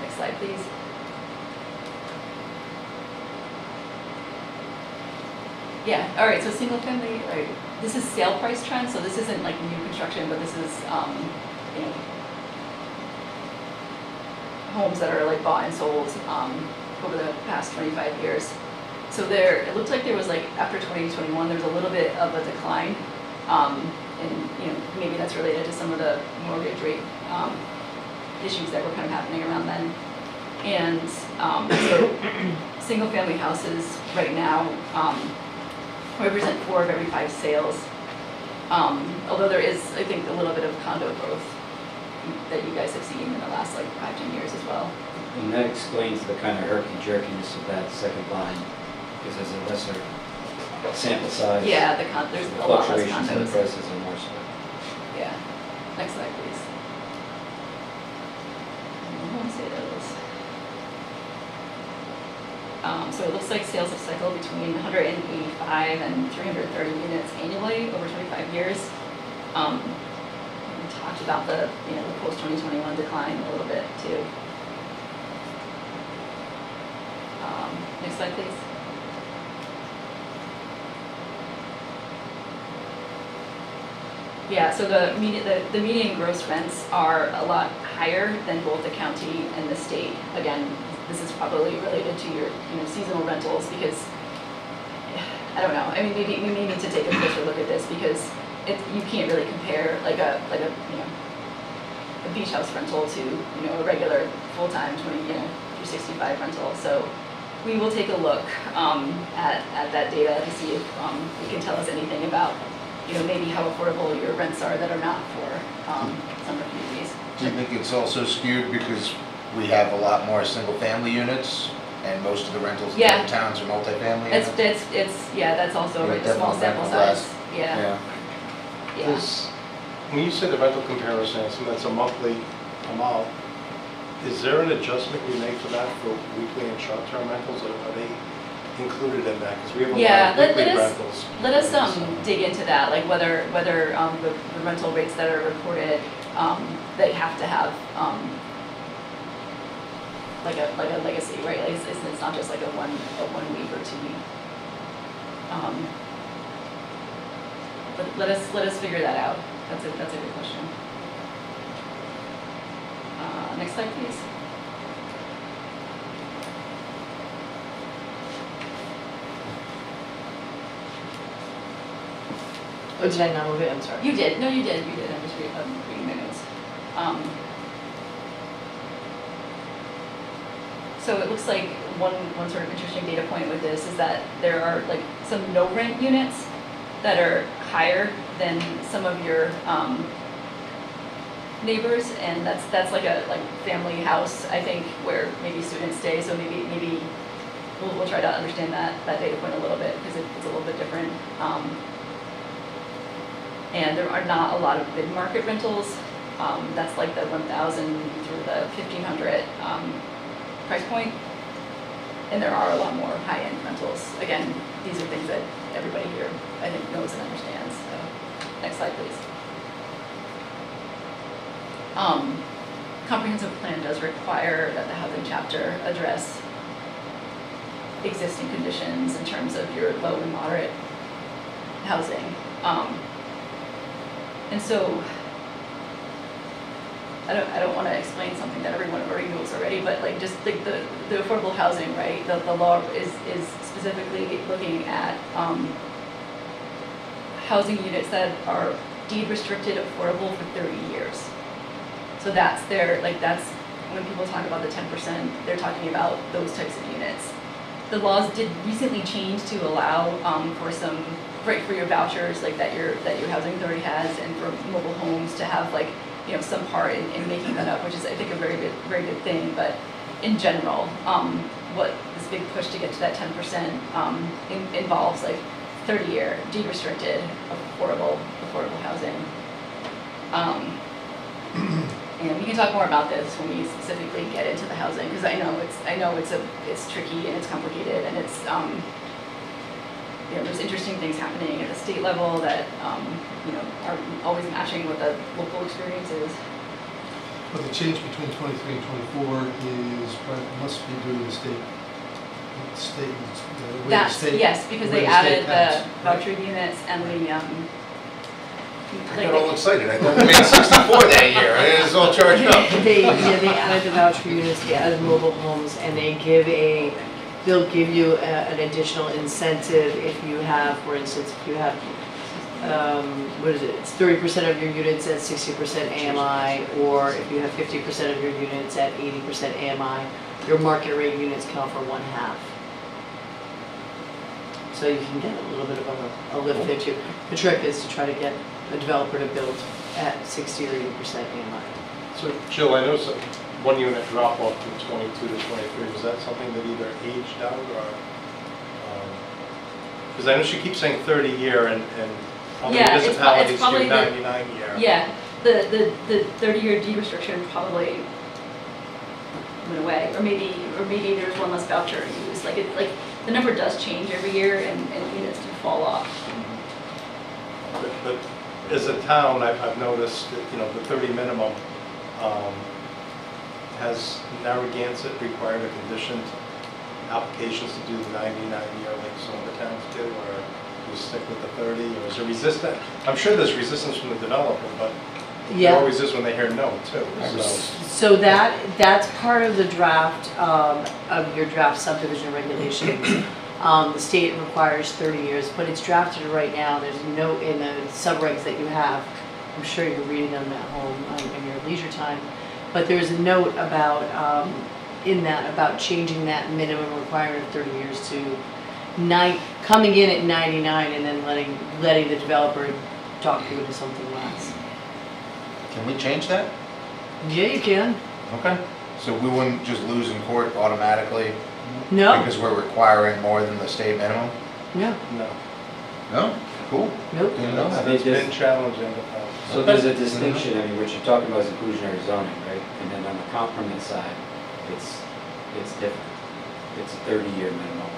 Next slide, please. Yeah, all right, so single family, all right, this is sale price trend, so this isn't like new construction, but this is, homes that are like bought and sold over the past 25 years. So it looked like there was like, after 2021, there was a little bit of a decline. And maybe that's related to some of the mortgage rate issues that were kind of happening around then. And so single family houses right now represent 4 of every 5 sales. Although there is, I think, a little bit of condo growth that you guys have seen in the last like 5-10 years as well. And that explains the kind of herky-jerkiness of that second line, because there's a lesser sample size. Yeah, there's a lot less Fluctuations in the condos. prices are more so. Yeah. Next slide, please. I won't say those. So it looks like sales have cycled between 185 and 330 units annually over 25 years. We talked about the post-2021 decline a little bit too. Next slide, please. Yeah, so the median gross rents are a lot higher than both the county and the state. Again, this is probably related to your seasonal rentals, because I don't know, I mean, maybe, we may need to take a closer look at this, because you can't really compare like a, you know, a beach house rental to, you know, a regular full-time 365 rental. So we will take a look at that data to see if it can tell us anything about, you know, maybe how affordable your rents are that are not for summer communities. Do you think it's also skewed because we have a lot more single-family units and most of the rentals in Yeah. the towns are multifamily It's, units? yeah, that's also Yeah, a small definitely sample rental size. Yeah, yeah. This- When you say the rental comparison, I assume that's a monthly amount. Is there an adjustment we make for that for weekly and short-term rentals, or are they included in that? Because we have a Yeah, lot of let weekly us- rentals. Let us dig into that, like whether the rental rates that are reported, they have to have like a legacy, right? Like it's not just like a 1 week or 2 week. But let us figure that out. That's a good question. Next slide, please. Oh, did I not move it? I'm sorry. You did. No, you did. You did. I'm just reading my notes. So it looks like one sort of interesting data point with this is that there are like some no rent units that are higher than some of your neighbors, and that's like a family house, I think, where maybe students stay. So maybe we'll try to understand that data point a little bit, because it's a little bit different. And there are not a lot of mid-market rentals. That's like the 1,000 through the 1,500 price point. And there are a lot more high-end rentals. Again, these are things that everybody here, I think, knows and understands. So, next slide, please. Comprehensive plan does require that the housing chapter address existing conditions in terms of your low and moderate housing. And so, I don't want to explain something that everyone already knows already, but like just like the affordable housing, right? The law is specifically looking at housing units that are deed restricted affordable for 30 years. So that's when people talk about the 10%, they're talking about those types of units. The laws did recently change to allow for your vouchers, like that your housing authority has, and for mobile homes to have like, you know, some part in making that up, which is, I think, a very good thing. But in general, what this big push to get to that 10% involves like 30-year deed restricted affordable housing. And we can talk more about this when we specifically get into the housing, because I know it's tricky and it's complicated, and it's you know, there's interesting things happening at the state level that you know, are always matching what the local experience is. But the change between 23 and 24 must be due to the state, the way the That's, state. yes, because the way they the state added passed, the voucher units and the I got all excited, I thought we made 64 that year, it was all charged up. They added the voucher units, they added mobile homes, and they'll give you an additional incentive if you have, for instance, if you have, what is it, it's 30% of your units at 60% AMI, or if you have 50% of your units at 80% AMI, your market rate units count for 1/2. So you can get a little bit of a lift there too. The trick is to try to get a developer to build at 60 or 80% AMI. So, Jill, I noticed that one unit drop off from 22 to 23. Was that something that either aged out or? Because I know she keeps saying 30-year, and other Yeah, it's municipalities probably do the- 99-year. Yeah, the 30-year deed restriction probably went away, or maybe there's one less voucher used. Like the number does change every year, and units do fall off. But as a town, I've noticed that, you know, the 30 minimum, has Narragansett required a conditioned applications to do the 99-year like some of the towns do, or you stick with the 30, or is there resistance? I'm sure there's resistance from the developer, but there always is when they hear no too, so. So that's part of the draft of your draft subdivision regulations. The state requires 30 years, but it's drafted right now. There's a note in the subregs that you have. I'm sure you're reading them at home in your leisure time. But there's a note about, in that, about changing that minimum requirement of 30 years to coming in at 99 and then letting the developer talk you into something less. Can we change that? Yeah, you can. Okay. So we wouldn't just lose in court automatically No, because we're requiring more than the state minimum? no, No. No? Cool. nope. Didn't know that. It's been challenged in the past. So there's a distinction, I mean, what you're talking about is inclusionary zoning, right? And then on the comp permit side, it's different. It's a 30-year minimum.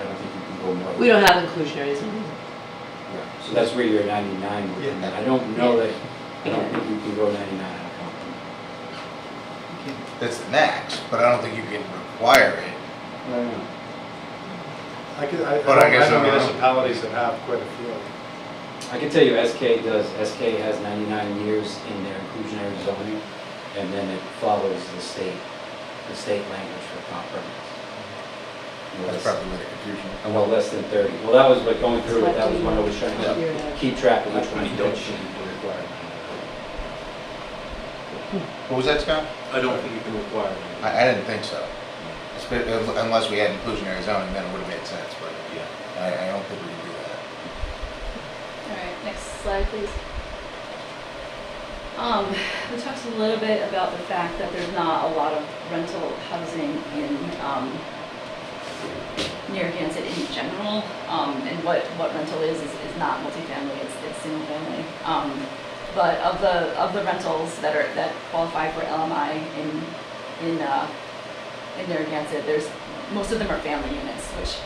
I don't think you can go more. We don't have inclusionary zoning. Right. So that's where your 99 would come in. I don't know that, I don't think you can go 99 on a comp permit. That's the max, but I don't think you can require it. No. I But I guess know I don't know. municipalities that have quite a few. I can tell you SK has 99 years in their inclusionary zoning, and then it follows the state language for comp permits. That's probably where the confusion is. And well, less than 30. Well, that was what going through it, that was when I was trying to Yeah. keep track of which I one don't which. think you can require it. What was that, Scott? I don't think you can require it. I didn't think so. Unless we had inclusionary zoning, then it would have made sense, but Yeah. I don't think we can do that. All right, next slide, please. We talked a little bit about the fact that there's not a lot of rental housing in Narragansett in general, and what rental is not multifamily, it's single family. But of the rentals that qualify for LMI in Narragansett, most of them are family units, which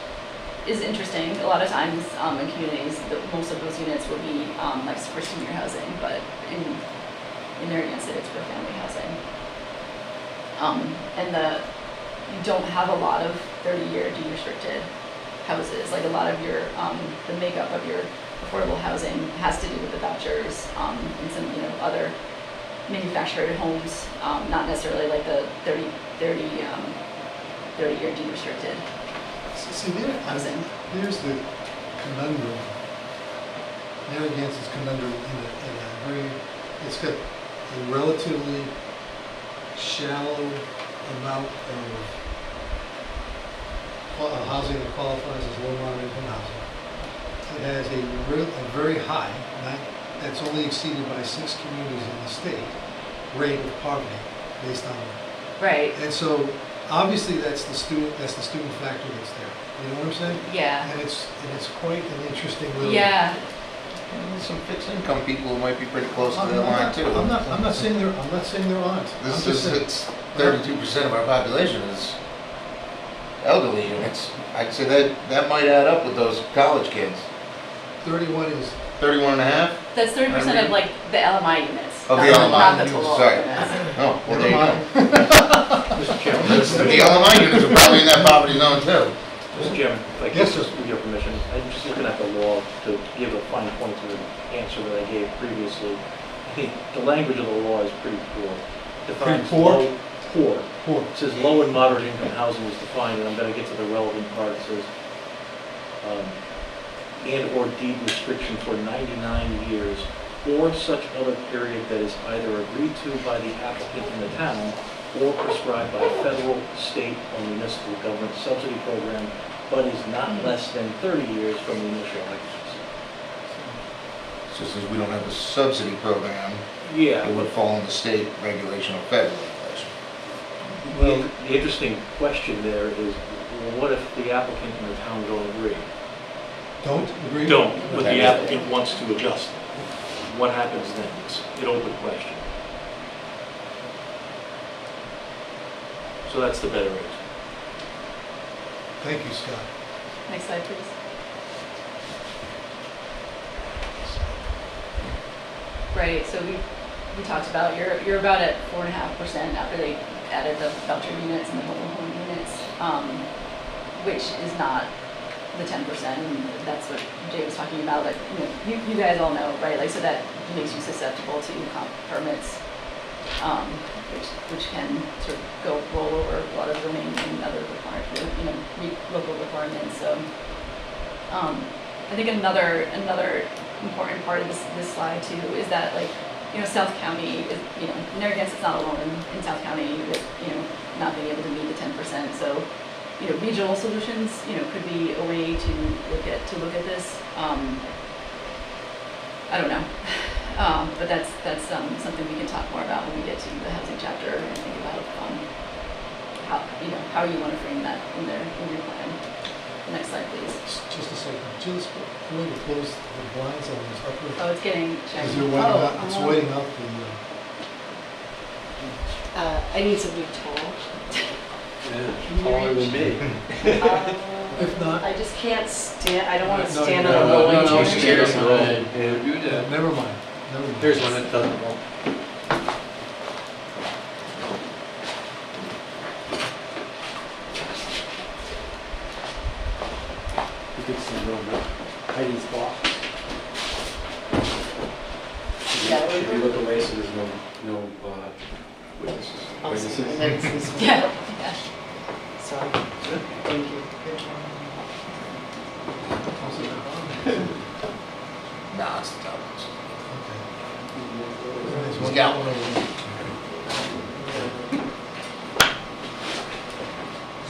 is interesting. A lot of times in communities, most of those units will be like for senior housing, but in Narragansett, it's for family housing. And you don't have a lot of 30-year de-restricted houses. Like a lot of your, the makeup of your affordable housing has to do with the vouchers and some, other manufactured homes, not necessarily like the 30-year de-restricted See, housing. there's the conundrum. Narragansett's conundrum in a very, it's got a relatively shallow amount of housing that qualifies as low moderate income housing. It has a very high, that's only exceeded by 6 communities in the state, rate of poverty based on that. Right. And so obviously that's the student factor that's there. You know what I'm saying? Yeah. And it's quite an interesting little. Yeah. There's some fixed income people who might be pretty close to I'm the line too. not saying there aren't. I'm just saying- It's 32% of our population is elderly units. I'd say that might add up with those college kids. 31 is, 31 and a half? That's 30% of like the LMI units. Of the not LMI not the units, total sorry. units. Oh, well, there you never go. mind. Mr. Chairman, The LMI units are probably in that poverty zone too. Mr. Chairman, if I Yes, could, sir. with your permission, I'm just looking at the law to give a fine point to the answer that I gave previously. I think the language of the law is pretty poor. Defines poor? Poor. poor. It says low and moderate income housing is defined, and I'm gonna get to the relevant part. It says, and/or deed restriction for 99 years, or such other period that is either agreed to by the applicant in the town, or prescribed by a federal, state, or municipal government subsidy program, but is not less than 30 years from the initial actions. So since we don't have a subsidy program, Yeah. it would fall under state regulation or federal regulation. Well, the interesting question there is, well, what if the applicant and the town don't agree? Don't agree? Don't, but Okay. the applicant wants to adjust it. What happens then? It's an open question. So that's the better answer. Thank you, Scott. Next slide, please. Right, so we talked about, you're about at 4.5% after they added the voucher units and the mobile home units, which is not the 10%, and that's what Jay was talking about, like, you guys all know, right? Like, so that makes you susceptible to comp permits, which can sort of roll over a lot of remaining and other requirements, local requirements. requirements, so. I think another important part of this slide too is that, like, you know, South County is, you know, Narragansett's not alone in South County with, you know, not being able to meet the 10%. So, you know, regional solutions, you know, could be a way to look at this. I don't know, but that's something we can talk more about when we get to the housing chapter and think about how you want to frame that in your plan. Next slide, please. Just a second. Just going to close the blinds on this upper. Oh, it's getting checked. Because you're waiting out, it's waiting out the. I need something tall. Yeah, taller than me. If not, I just can't stand, I don't want to No, stand no, on a no, rolling no, chair. Yeah. Do that. never mind. Never mind. Here's one that doesn't roll. You could see Heidi's block. Yeah, Should we look away so there's no witnesses? Awesome. And then it's this one. Yeah. Sorry. Thank you. Good job. Nah, it's the top There's He's one got more over there.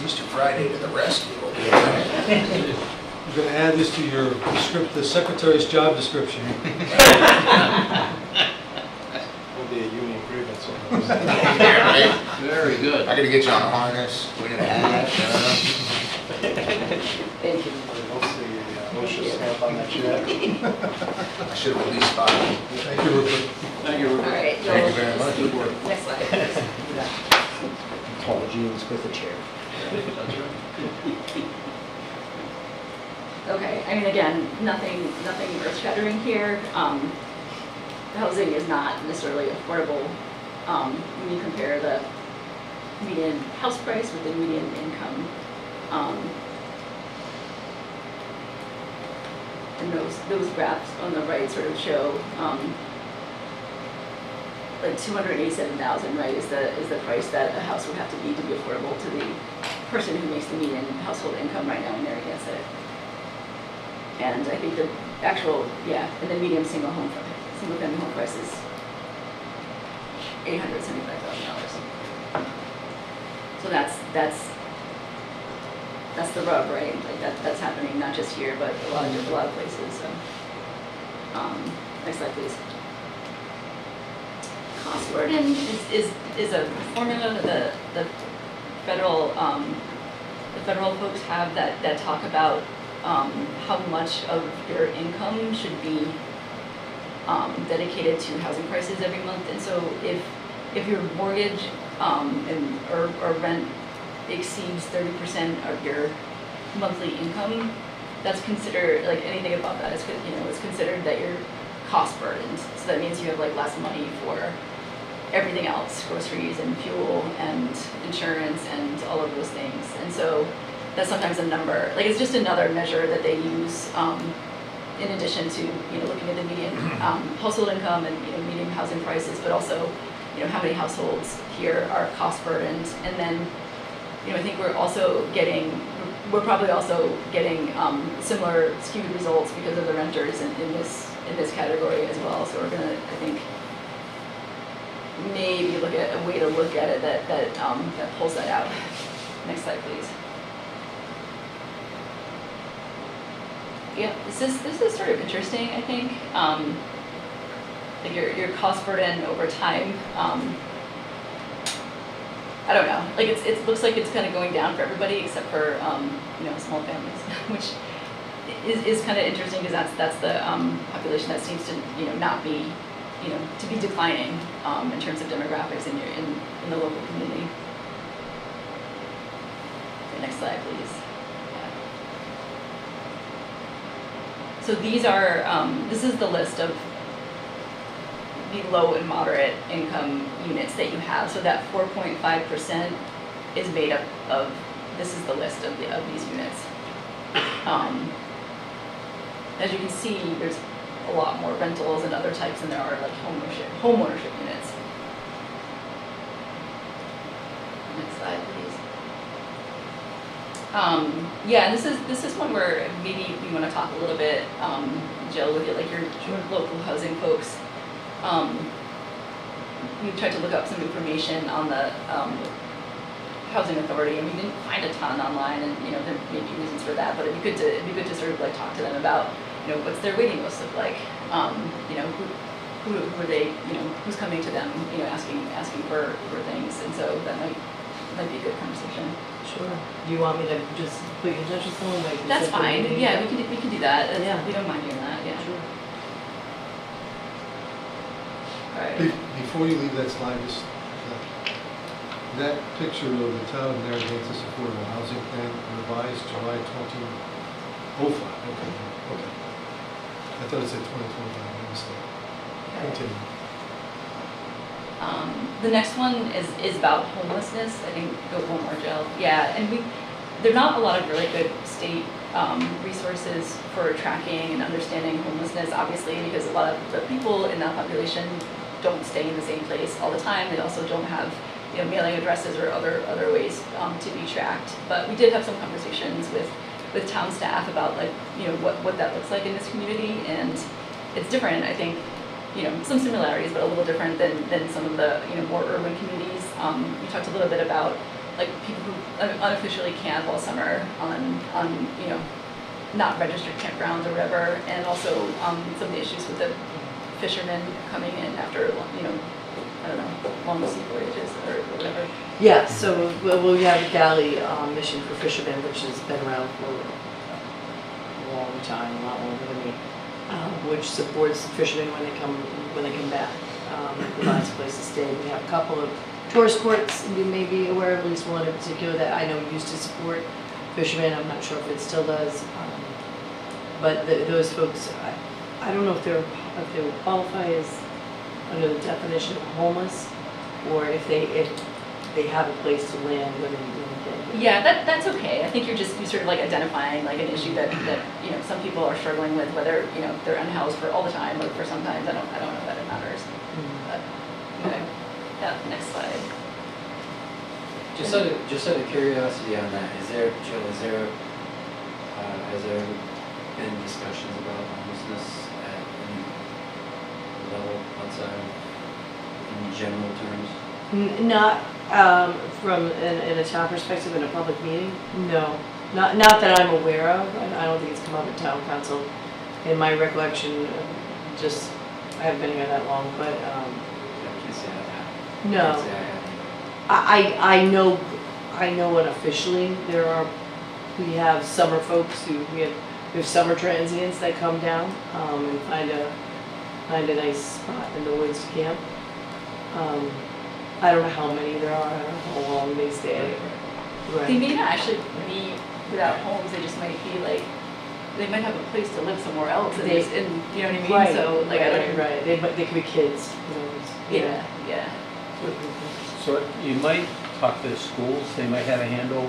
Mr. Friday to the rescue. I'm going to add this to your the secretary's job description. Will be a union grievance. Yeah, right? Very good. I gotta get you on a harness, we need a hat, Thank you. Hopefully, OSHA stamp on that check. I should have at least thought. Thank you, Rupert. Thank you, All Rupert. right. Thank you very much. Good work. Next slide, please. Tall jeans with a chair. That's right. Okay, I mean, again, nothing earth-shattering here. The housing is not necessarily affordable when you compare the median house price with the median income. And those graphs on the right sort of show like $287,000, right, is the price that a house would have to be affordable to the person who makes the median household income right now in Narragansett. And I think the actual, and the median single family home price is $875,000. So that's the rub, right? Like that's happening not just here, but a lot of places. So, next slide, please. Cost burden is a formula that the federal folks have that talk about how much of your income should be dedicated to housing prices every month. And so if your mortgage or rent exceeds 30% of your monthly income, that's considered, like, anything above that is, it's considered that you're cost burdened. So that means you have like less money for everything else, groceries and fuel and insurance and all of those things. And so that's sometimes a number, like, it's just another measure that they use in addition to, looking at the median household income and, median housing prices, but also, how many households here are cost burdened. And then, I think we're probably also getting similar skewed results because of the renters in this category as well. So we're gonna, I think, maybe look at a way to look at it that pulls that out. Next slide, please. Yeah, this is sort of interesting, I think. Like your cost burden over time. I don't know. Like it looks like it's kind of going down for everybody except for small families, which is kind of interesting because that's the population that seems to not be to be declining in terms of demographics in the local community. Okay, next slide, please. Yeah. So these are this is the list of the low and moderate income units that you have. So that 4.5% is made up of, this is the list of these units. As you can see, there's a lot more rentals and other types than there are like homeownership units. Next slide, please. Yeah, and this is one where maybe we want to talk a little bit, Jill, with like your local housing folks. We tried to look up some information on the housing authority, and we didn't find a ton online, and you know there may be reasons for that, but it'd be good to sort of like talk to them about, you know, what's their waiting list look like, you know, who are they, you know, who's coming to them, you know, asking for things, and so that might be a good conversation. Sure. Do you want me to just put you in touch with someone? Like, That's fine. Yeah, we can do that. Yeah. We don't mind doing that. Yeah. Sure. All right. Before you leave that slide, just that picture of the town of Narragansett Affordable Housing Plan revised July 2005. Okay. I thought it said 2025, my mistake. Continue. The next one is about homelessness. I think go one more, Jill. Yeah, and there are not a lot of really good state resources for tracking and understanding homelessness, obviously, because a lot of the people in that population don't stay in the same place all the time. They also don't have, you know, mailing addresses or other ways to be tracked. But we did have some conversations with town staff about, like, you know, what that looks like in this community, and it's different, I think. You know, some similarities, but a little different than some of the, you know, more urban communities. We talked a little bit about, like, people who unofficially camp all summer on you know, not registered campgrounds or whatever, and also some of the issues with the fishermen coming in after, you know, I don't know, long sea voyages or whatever. Yeah, so we have a galley mission for fishermen, which has been around for a long time, a lot longer than me, which supports the fishermen when they come back. Provides a place to stay. We have a couple of tourist courts you may be aware of, at least one in particular that I know used to support fishermen. I'm not sure if it still does, but those folks, I don't know if they would qualify as under the definition of homeless, or if they have a place to land when they get. Yeah, that's okay. I think you're sort of like identifying like an issue that you know some people are struggling with, whether, you know, they're unhoused for all the time or for sometimes. I don't know that it matters. But okay. Yeah, next slide. Just out of curiosity on that, Jill, has there been discussions about homelessness at any level outside of, in general terms? Not from in a town perspective in a public meeting. No, not that I'm aware of. I don't think it's come up at town council. In my recollection, just I haven't been here that long, but I can't say I have. no. I can't say I haven't. I know unofficially we have summer folks we have summer transients that come down and find a nice spot in the woods to camp. I don't know how many there are. I don't know how long they stay. They Right. may not actually be without homes. They just might be like, they might have a place to live somewhere else. And you know what I mean? Right. So like, I don't even, Right. They could be kids. yeah. So you might talk to the schools, they might have a handle.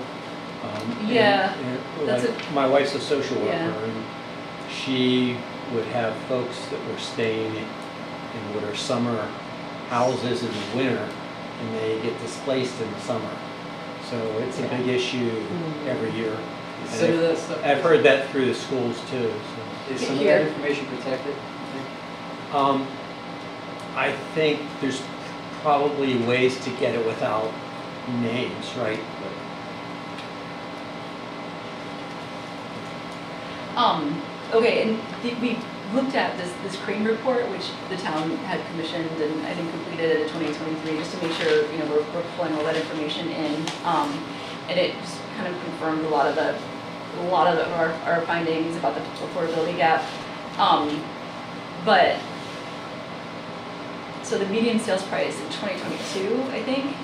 Yeah, Like, that's my wife's a social worker, Yeah. and she would have folks that were staying in what are summer houses in the winter, and they get displaced in the summer. So it's a big issue every year. And Some of that stuff. I've heard that through the schools too, so. Is some of Here. that information protected? I think there's probably ways to get it without names, right? Okay, and we looked at this crane report, which the town had commissioned and I think completed in 2023, just to make sure, you know, we're pulling all that information in. And it just kind of confirmed a lot of our findings about the affordability gap. But so the median sales price in 2022, I think,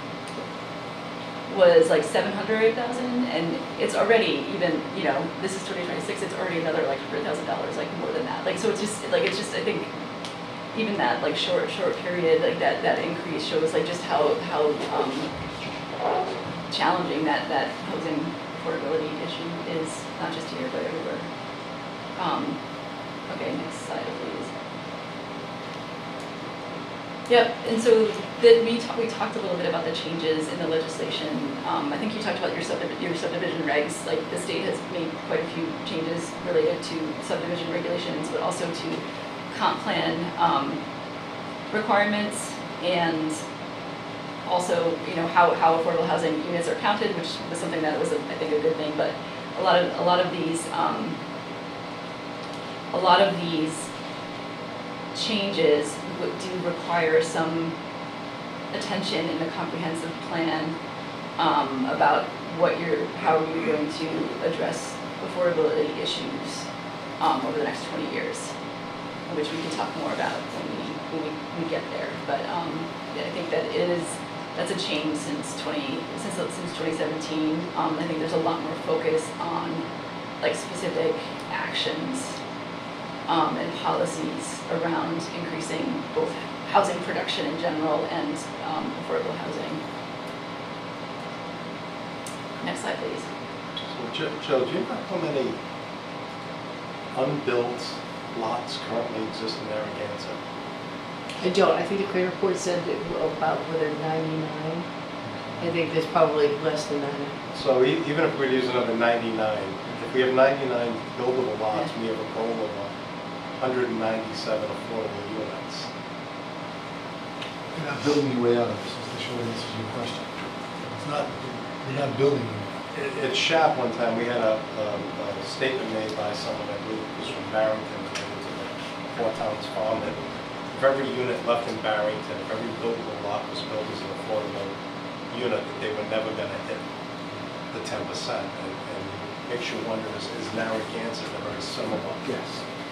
was like 700,000, and it's already, even, you know, this is 2026, it's already another like $100,000, like more than that. Like, so it's just I think even that like short period, like that increase shows like just how challenging that housing affordability issue is, not just here but everywhere. Okay, next slide please. Yep, and so we talked a little bit about the changes in the legislation. I think you talked about your subdivision regs, like the state has made quite a few changes related to subdivision regulations, but also to comp plan requirements, and also, you know, how affordable housing units are counted, which was something that was, I think, a good thing. But a lot of these changes do require some attention in the comprehensive plan about how you're going to address affordability issues over the next 20 years, which we can talk more about when we get there. But I think that that's a change since 2017. I think there's a lot more focus on like specific actions and policies around increasing both housing production in general and affordable housing. Next slide, please. So Joe, do you know how many unbuilt lots currently exist in Narragansett? I don't. I think the clean report said about whether 99. I think there's probably less than that. So even if we're using another 99, if we have 99 buildable lots, we have a goal of 197 affordable units. You're not building your way out of this, is the short answer to your question. It's not, you're not building it. At SHAP one time, we had a statement made by someone, I believe it was from Barrington, related to the Four Towns Farm, that if every unit left in Barrington, if every buildable lot was built as an affordable unit, that they were never going to hit the 10%. And makes you wonder, is Narragansett a very similar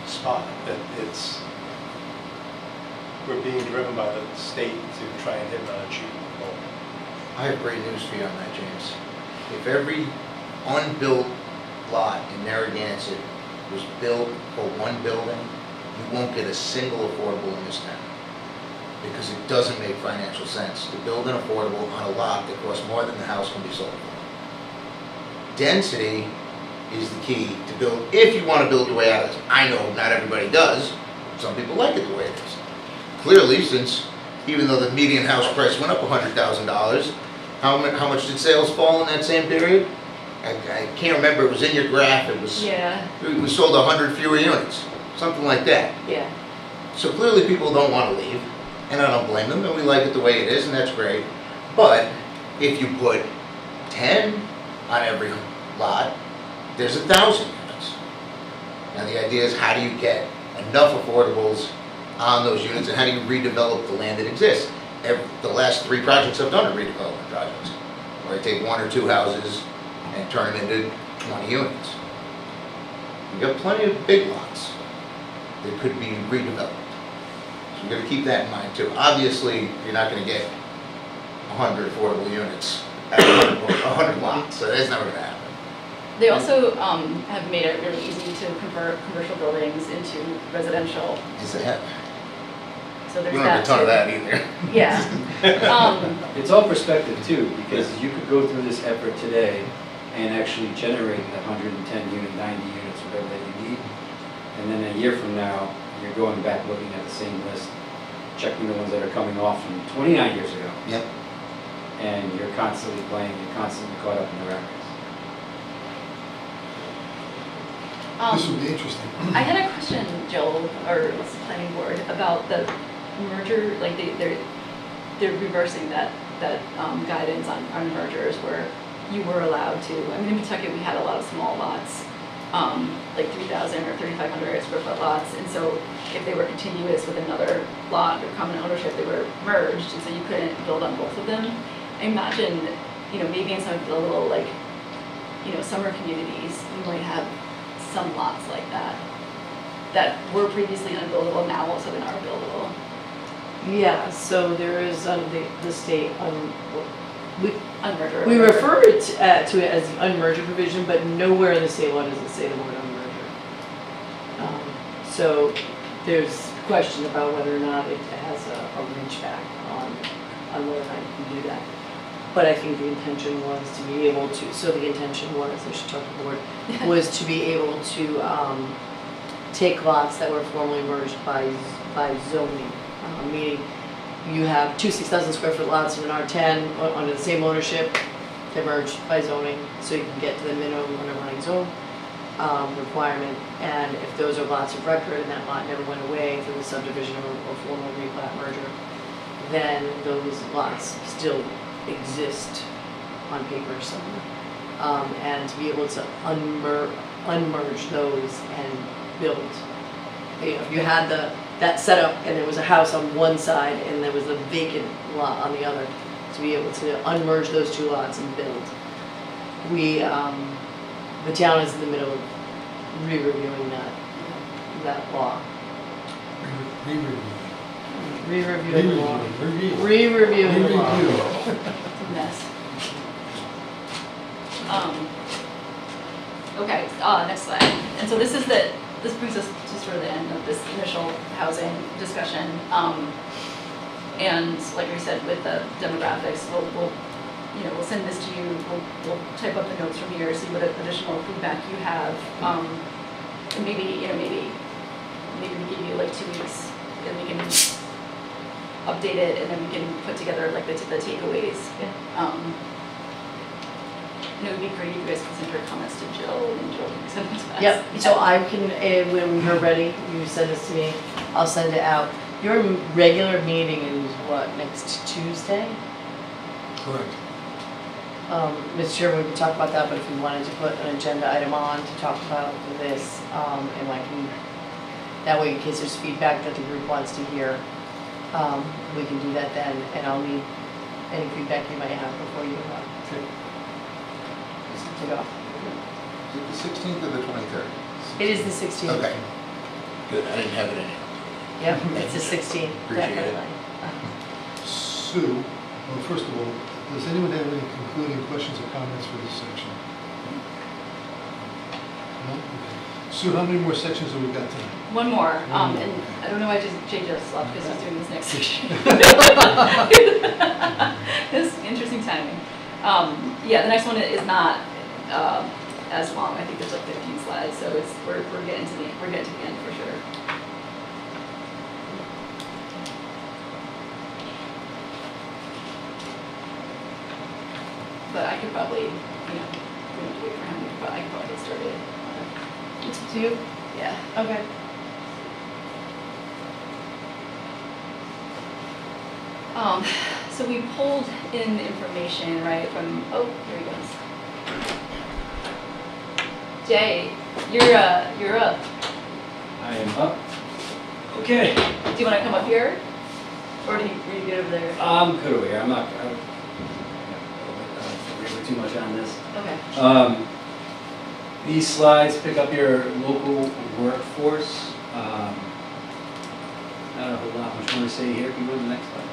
spot? That we're being driven by the state to try and hit an unachievable goal. I have great news for you on that, James. If every unbuilt lot in Narragansett was built for one building, you won't get a single affordable in this town. Because it doesn't make financial sense to build an affordable on a lot that costs more than the house can be sold for. Density is the key to build, if you want to build your way out of this. I know not everybody does. Some people like it the way it is. Clearly, since even though the median house price went up $100,000, how much did sales fall in that same period? I can't remember. It was in your graph. It was. Yeah. We sold 100 fewer units, something like that. Yeah. So clearly, people don't want to leave, and I don't blame them. And we like it the way it is, and that's great. But if you put 10 on every lot, there's 1,000 units. Now the idea is, how do you get enough affordables on those units, and how do you redevelop the land that exists? The last 3 projects I've done are redevelopment projects, where I take 1 or 2 houses and turn them into 20 units. We've got plenty of big lots that could be redeveloped. So we've got to keep that in mind too. Obviously, you're not going to get 100 affordable units at 100 lots, so that's never going to happen. They also have made it really easy to convert commercial buildings into residential. Yes, they have. So there's We don't have that a ton of too. that either. Yeah. It's all perspective too, because you could go through this effort today and actually generate the 110 unit, 90 units, whatever that you need. And then a year from now, you're going back looking at the same list, checking the ones that are coming off from 29 years ago. Yep. And you're constantly playing, you're constantly caught up in the records. This would be interesting. I had a question, Joel, or the planning board, about the merger, like they're reversing that guidance on mergers where you were allowed to. I mean, in Pawtucket, we had a lot of small lots, like 3,000 or 3,500 square foot lots, and so if they were contiguous with another lot or common ownership, they were merged, and so you couldn't build on both of them. I imagine, maybe in some of the little, like, summer communities, you might have some lots like that were previously unbuildable, now all of a sudden are buildable. Yeah, so there is the state, Unmerger. we refer to it as the unmerger provision, but nowhere in the state law does it say the word unmerger. So there's question about whether or not it has a reach back on whether or not you can do that. But I think the intention was to be able to, I should talk to the board, was to be able to take lots that were formally merged by zoning, meaning you have two 6,000 square foot lots in an R10 under the same ownership, they're merged by zoning, so you can get to the minimum underlying zone requirement. And if those are lots of record and that lot never went away through the subdivision or formal replat merger, then those lots still exist on paper somewhere. And to be able to unmerge those and build. You know, if you had that setup and there was a house on one side and there was a vacant lot on the other, to be able to unmerge those two lots and build. The town is in the middle of re-reviewing that law. Re-reviewing the law. Re-reviewing the law. It's a mess. Okay, next slide. And so this brings us to sort of the end of this initial housing discussion. And like I said, with the demographics, we'll send this to you. We'll type up the notes from here, see what additional feedback you have. And maybe we give you like 2 weeks, and we can update it, and then we can put together like the takeaways. And it would be great if you guys could send your comments to Jill, and Jill can send them to us. Yep, so I can, when you're ready, you send this to me, I'll send it out. Your regular meeting is what, next Tuesday? Correct. Mr. Chairman, we can talk about that, but if we wanted to put an agenda item on to talk about this, and I can, that way in case there's feedback that the group wants to hear, we can do that then, and I'll need any feedback you might have before you Okay. to go. Is it the 16th or the 23rd? It is the 16th. Okay. Good, I didn't have it in here. Yep, it's the 16th, Appreciate it. definitely. Sue, well, first of all, does anyone have any concluding questions or comments for this section? No? Okay. Sue, how many more sections have we got tonight? One more, One more, and okay. I don't know why Jay just left because he's doing this next section. It's interesting timing. Yeah, the next one is not as long. I think there's like 15 slides, so we're getting to the end for sure. But I could probably, we don't have to wait for him. I could probably get started. It's up to you. Yeah. Okay. So we pulled in information, right, from, oh, here he goes. Jay, you're up. I am up. Okay. Do you want to come up here? Or do you get over there? I'm good over here. I'm not, really too much on this. Okay. These slides pick up your local workforce. Not a whole lot much more to say here. Can you go to the next slide?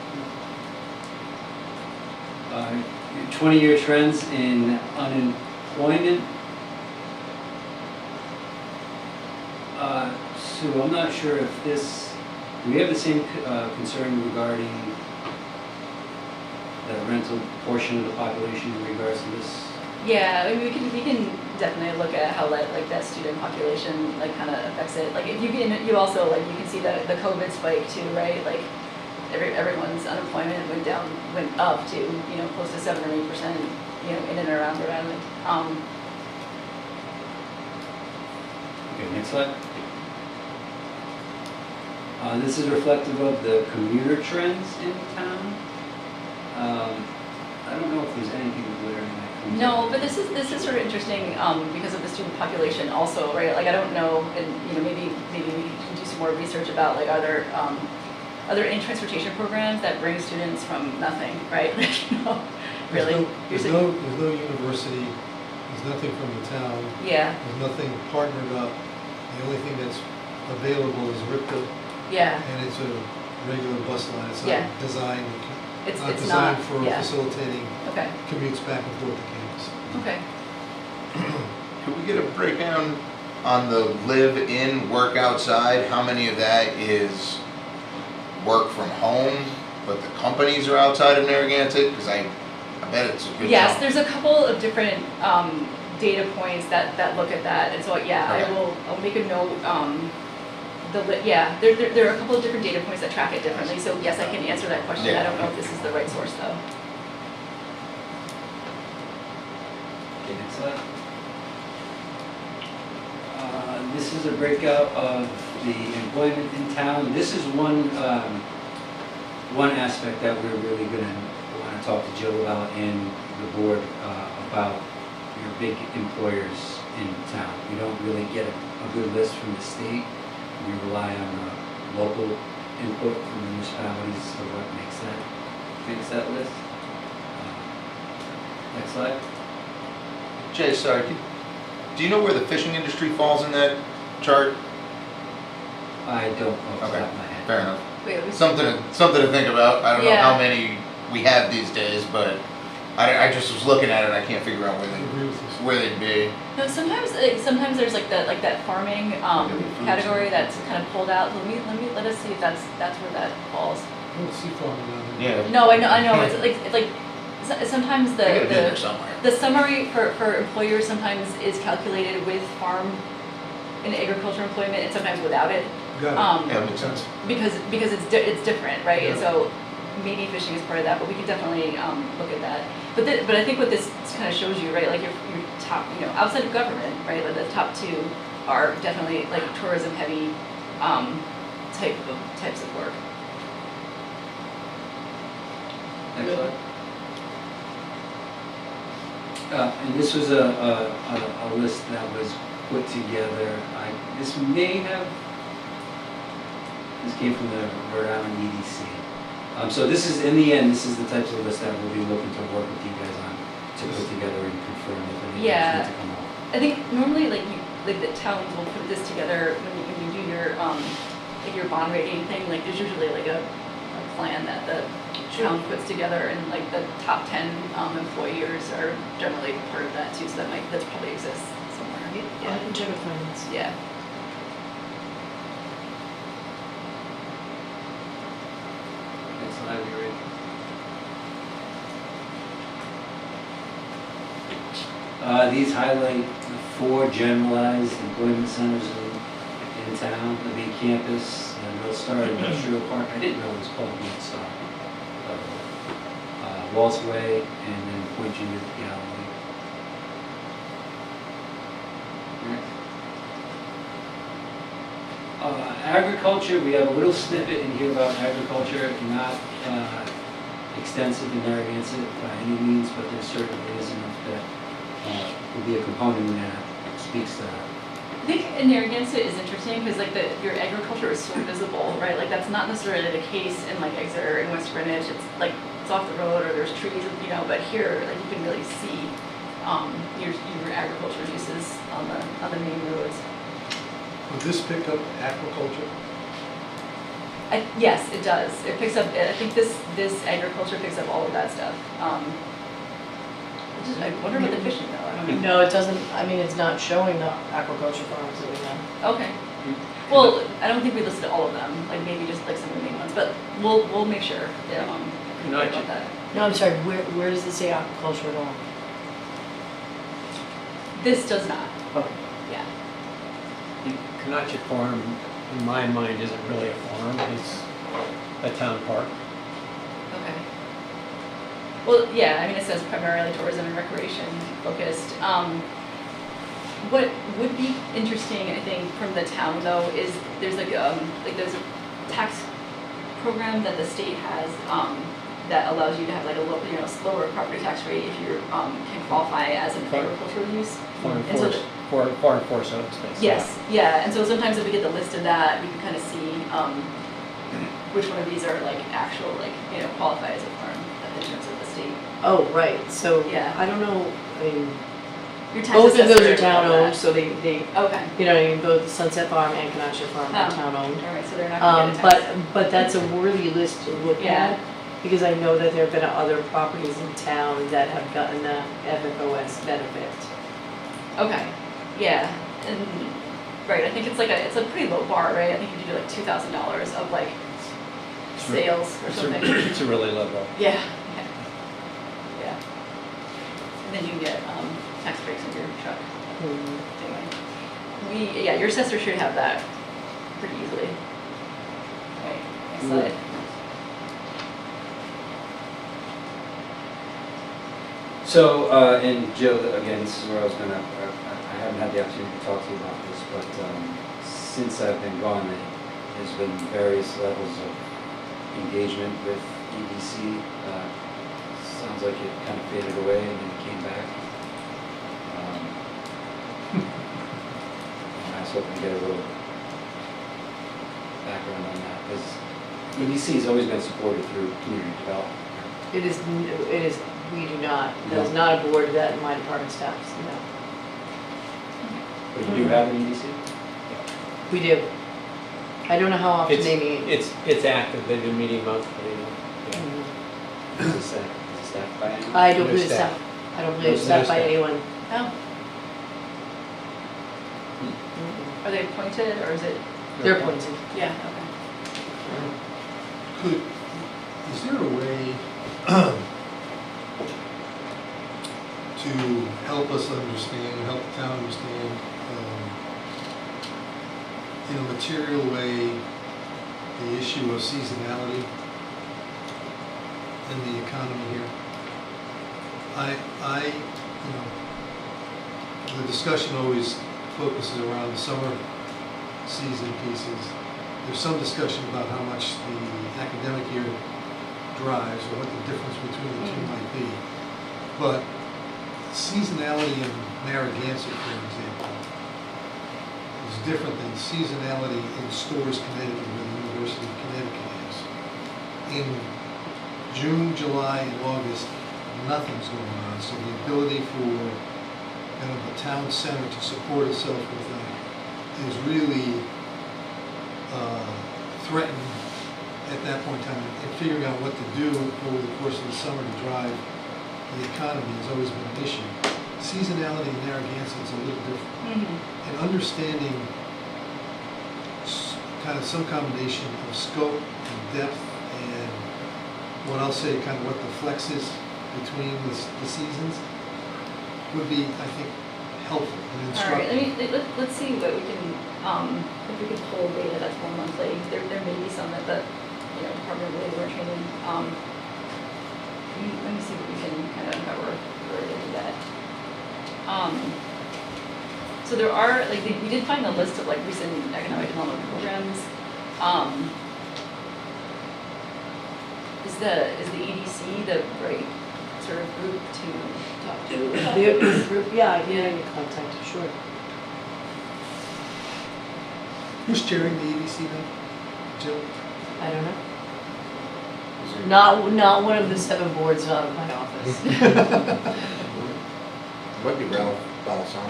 20-year trends in unemployment. So I'm not sure if this, do we have the same concern regarding the rental portion of the population in regards to this? Yeah, I mean, we can definitely look at how like that student population like kind of affects it. Like if you also like you can see the COVID spike too, right? Like everyone's unemployment went up to close to 7 or 8%, in and around Rhode Island. Okay, next slide. This is reflective of the commuter trends in town. I don't know if there's anything glaring that comes No, up. but this is sort of interesting because of the student population also, right? Like I don't know, and maybe we can do some more research about like are there any transportation programs that bring students from nothing, right? Really. There's no university, there's nothing from the town, Yeah, there's nothing partnered up. The only thing that's available is RIPTA, yeah. and it's a regular bus line. It's Yeah. not designed, It's designed not, for yeah. facilitating Okay, commutes back and forth to campus. okay. Could we get a breakdown on the live-in, work outside? How many of that is work from home, but the companies are outside of Narragansett? Because I bet it's a good Yes, chunk. there's a couple of different data points that look at that, and so yeah, Okay. I'll make a note Yeah, there are a couple of different data points that track it differently, so yes, I can answer that question. I Yeah. don't know if this is the right source though. Okay, next slide. This is a breakout of the employment in town. This is one aspect that we're really gonna wanna talk to Jill about and the board about your big employers in town. We don't really get a good list from the state. We rely on local input from municipalities for what makes that list. Next slide. Jay, sorry, do you know where the fishing industry falls in that chart? I don't know off the Okay, top of my head. fair enough. Wait, let me see. Something to think about. I don't know Yeah. how many we have these days, but I just was looking at it, I can't figure out I agree with this. where they'd be. No, sometimes there's like that farming category that's kind of pulled out. Let us see if that's where that falls. I don't see farming down there. Yeah. No, I know. It's like sometimes They gotta be in there the somewhere. the summary for employers sometimes is calculated with farm and agriculture employment and sometimes without it. Got Yeah, makes sense. Because it's different, right? And Yeah. so maybe fishing is part of that, but we could definitely look at that. But I think what this kind of shows you, right, like your top, outside of government, right, like the top two are definitely like tourism heavy types of work. Next slide. And this was a list that was put together. This came from the Rhode Island EDC. So this is, in the end, this is the types of list that we'll be looking to work with you guys on to put together and confirm if any Yeah. needs to come up. I think normally like the towns will put this together when you do your like your bond rating thing. Like there's usually like a plan that the town puts together, and like the top 10 employers are generally part of that too. So that probably exists somewhere. I can check with finance. Yeah. Next slide, you ready? These highlight the 4 generalized employment centers in town: the B campus, North Star Industrial Park. I didn't know it was called North Star. Waltz Way, and then Point Junior Gallery. Next. Agriculture, we have a little snippet in here about agriculture, not extensive in Narragansett by any means, but there certainly is enough that will be a component that speaks to that. I think in Narragansett is interesting because like your agriculture is so visible, right? Like that's not necessarily the case in like Exeter and West Greenwich. It's like it's off the road or there's trees, but here like you can really see your agriculture uses on the main roads. Would this pick up aquaculture? Yes, it does. It picks up. I think this agriculture picks up all of that stuff. I wonder about the fishing though. I don't know. No, it doesn't, I mean, it's not showing the aquaculture farms that we have. Okay. Well, I don't think we listed all of them. Like maybe just like some of the main ones, but we'll make sure. About that. No, I'm sorry, where does it say aquaculture at all? This does not. Okay. Yeah. Canachet Farm, in my mind, isn't really a farm, it's a town park. Okay. Well, yeah, I mean, it says primarily tourism and recreation focused. What would be interesting, I think, from the town though, is there's there's a tax program that the state has that allows you to have like a lower property tax rate if you can qualify as an agricultural use. Foreign And so force, foreign force open space. Yes, yeah, and so sometimes if we get the list of that, we can kind of see which one of these are like actual qualify as a farm in terms of the state. Oh, right, so, Yeah. I don't know, I mean, Your tax both of those assessor are town will have owned, so they, Okay, you know what I mean, both Sunset Farm and Canachet Farm are Oh. town owned. all right, so they're not gonna get a tax. But that's a worthy list to look Yeah. at, because I know that there have been other properties in town that have gotten that FFOS benefit. Okay, yeah, and, right, I think it's it's a pretty low bar, right? I think you do like $2,000 of like sales or something. It's a really low bar. Yeah, yeah. And then you can get tax breaks in your truck. Hmm. Anyway, your assessor should have that pretty easily. Okay, next slide. So, and Jill, again, this is where I was gonna, I haven't had the opportunity to talk to you about this, but since I've been gone, there's been various levels of engagement with EDC. Sounds like it kind of faded away and then it came back. And I was hoping to get a little background on that, because EDC has always been supported through community development. It is, we do not, that is No. not a board that my department staffs, no. But you do have an EDC? We do. I don't know how often It's, they meet. it's active, they've been meeting monthly. Yeah. Mhm. Is it staffed by anyone? I don't No believe it's staff. staffed, I don't believe No it's staffed by staff. anyone. Oh, Mhm. are they appointed or is it? They're appointed. Yeah, okay. Could, is there a way to help us understand, help the town understand, in a material way, the issue of seasonality in the economy here? You know, the discussion always focuses around the summer season pieces. There's some discussion about how much the academic year drives or what the difference between the two might be. But seasonality in Narragansett, for example, is different than seasonality in Storrs, Connecticut, where the University of Connecticut is. In June, July, and August, nothing's going on. So the ability for kind of the town center to support itself with that is really threatened at that point in time. And figuring out what to do over the course of the summer to drive the economy has always been an issue. Seasonality in Narragansett is a little different. Mm-hmm. And understanding kind of some combination of scope and depth and what I'll say, kind of what the flex is between the seasons would be, I think, helpful and All right, instructive. let's see what we can, if we can pull data that's more monthly. There may be some that the, Department of Labor and Training, let me see what we can kind of uncover related to that. So there are, we did find a list of recent economic development programs. Is the EDC the right sort of group to talk to? The group, yeah, I can contact you, sure. Who's chairing the EDC now? Jill? I don't know. Not one of the 7 boards out of my office. Might be Ralph Balsamo,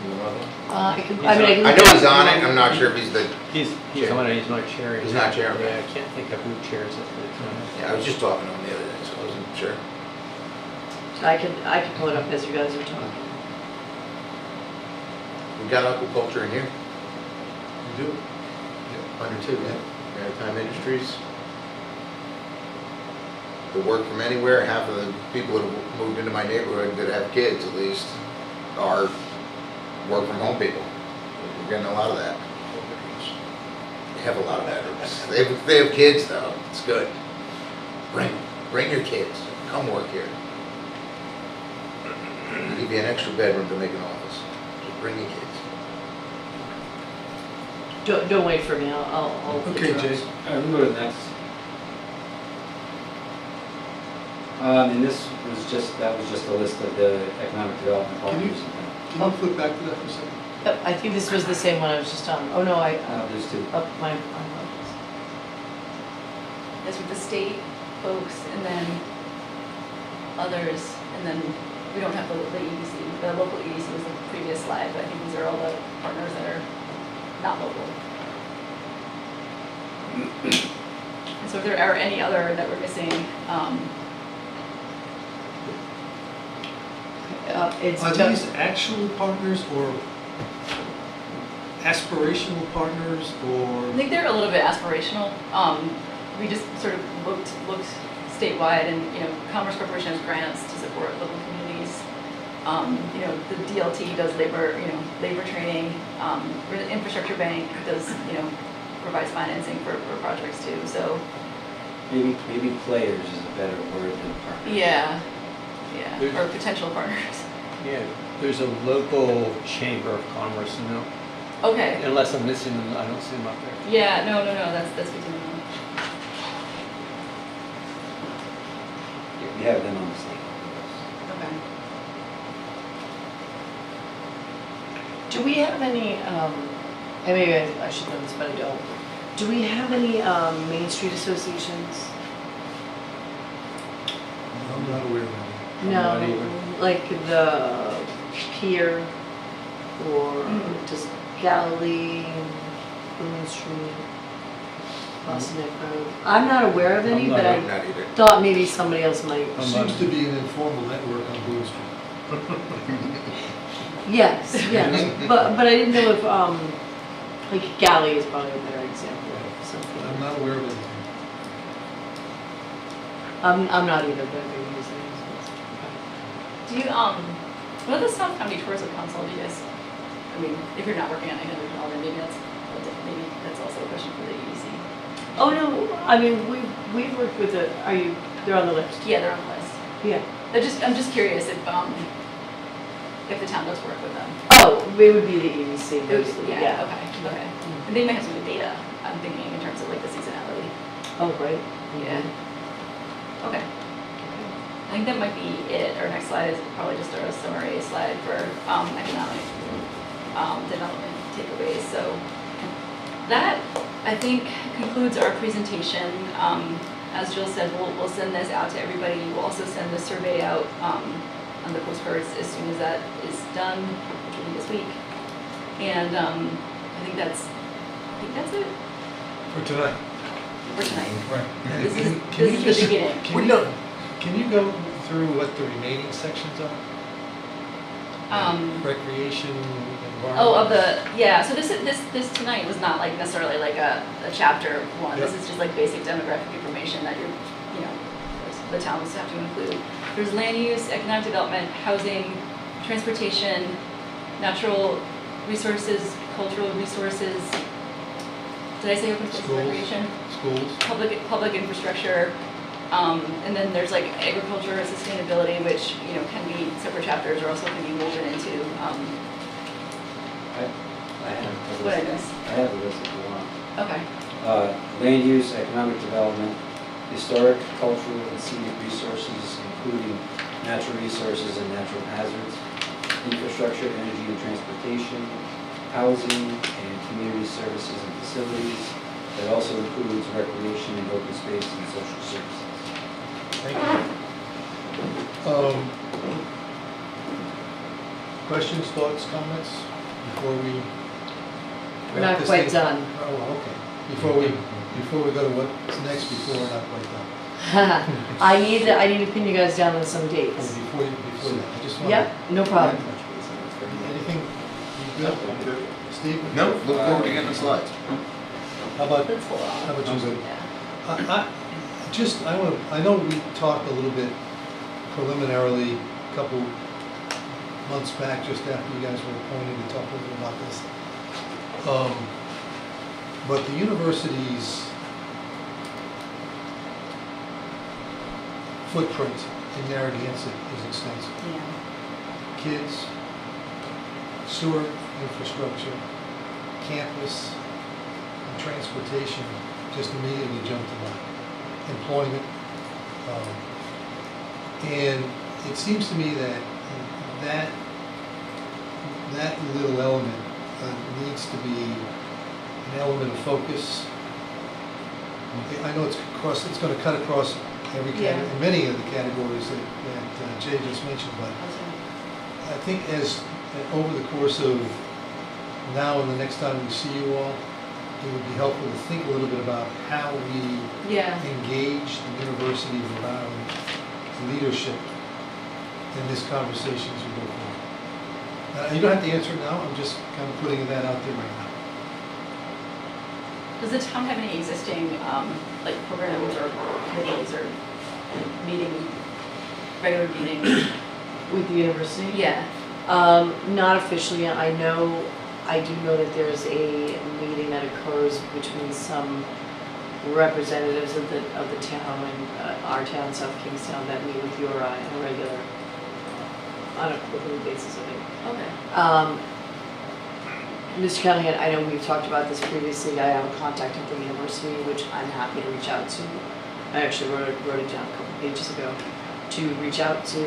you know him? Uh, I know he's on it, I'm not sure if he's the, He's on it, he's not chairing. He's not chairing. Yeah, I can't think of who chairs it, but it's not. yeah, I was just talking to him the other day, so I wasn't sure. I can pull it up as you guys are talking. We got aquaculture in here, You do? under 2, yeah, Maritime Industries. The work from anywhere, half of the people that have moved into my neighborhood that have kids at least are work from home people. We're getting a lot of that. They have a lot of that. They have kids though, it's good. Bring your kids, come work here. We'll give you an extra bedroom to make an office. Just bring your kids. Don't wait for me, I'll. Okay, figure out. Jay. All right, we can go to the next. And this was that was just a list of the economic development Can you- partners. Can you flip back to that for a second? Yep, I think this was the same one I was just on. Oh, no, There's 2. my apologies. That's with the state folks and then others, and then we don't have the EDC. The local EDC was the previous slide, but I think these are all the partners that are not local. And so if there are any other that we're missing, It's Are just, these actual partners or aspirational partners I or? think they're a little bit aspirational. We just sort of looked statewide, and Commerce Corporation has grants to support local communities. The DLT does labor training. The Infrastructure Bank does provides financing for projects too, so, Maybe players is a better word than partners. yeah, yeah, There's- or potential partners. Yeah, there's a local chamber of commerce, you know, Okay, unless I'm missing them, I don't see them up there. yeah, no, that's good to know. Yeah, we have them on the state. Okay. Do we have any, and maybe I should know this, but I don't. Do we have any Main Street associations? I'm not aware of any. I'm not either. No, like the Pier or just Galilee, Boone Street, Boston Neck Road. I'm not aware of any, I'm not but I Not either. thought maybe somebody else might. I'm Seems not- to be an informal network on Boone Street. Yes, yes, but I didn't know if like Galley is probably a better example of I'm something. not aware of anything. I'm not either, but maybe using Do you, what are the South County Tourism Council, do you guys, I mean, if you're not working on it, maybe that's also a question for the EDC. Oh no, I mean we've worked with the. They're on the list. Yeah, they're on the list. Yeah. I'm just curious if the town does work with them. Oh, it would be the EDC mostly. Yeah. Okay. And they might have some good data, I'm thinking, in terms of like the seasonality. Oh right. Yeah. Okay. I think that might be it. Our next slide is probably just a summary slide for economic development takeaways. So that, I think, concludes our presentation. As Jill said, we'll send this out to everybody. We'll also send the survey out on the postcards as soon as that is done, which will be this week. And I think that's it For tonight. for tonight. Right. This is Can you the just- beginning. Can you go through what the remaining sections are? Recreation, environment? Oh, so this tonight was not like necessarily like a chapter one. This Yep. is just like basic demographic information that the towns have to include. There's land use, economic development, housing, transportation, natural resources, cultural resources. Did I say open space and Schools. recreation? Schools? Public infrastructure, and then there's like agriculture and sustainability, which, can be separate chapters or also can be woven into, I have a what I list. missed. I have a list if you want. Okay, Land use, economic development, historic, cultural, and scenic resources, including natural resources and natural hazards, infrastructure, energy and transportation, housing, and community services and facilities. That also includes recreation and open space and social services. Thank you. Questions, thoughts, comments before we We're wrap not this quite thing- done. Oh, okay. Before we go to what's next, before we're not quite done. I need to pin you guys down on some Oh, dates. before that, I just want. Yep, no problem. Anything, you good? Steve? No, look forward to getting the slides. How about, let's hold how on. about you? Yeah. I know we talked a little bit preliminarily, a couple months back, just after you guys were appointed, to talk a little bit about this. But the university's footprint in Narragansett is extensive. Yeah. Kids, sewer infrastructure, campus, and transportation just immediately jump to mind. Employment. And it seems to me that little element needs to be an element of focus. I know it's going to cut across many of the categories that Jay just mentioned, but I think as over the course of now and the next time we see you all, it would be helpful to think a little bit about how we Yeah. engage the university around leadership in this conversation as we go forward. You don't have to answer it now, I'm just kind of putting that out there right now. Does the town have any existing, programs or committees or regular meetings? With the university? Yeah. Not officially. I know I do know that there's a meeting that occurs between some representatives of the town and our town, South Kingstown, that meet with URI on a regular, on a quarterly basis, I think. Okay. Mr. Callahan, I know we've talked about this previously. I have a contact at the university, which I'm happy to reach out to. I actually wrote it down a couple pages ago, to reach out to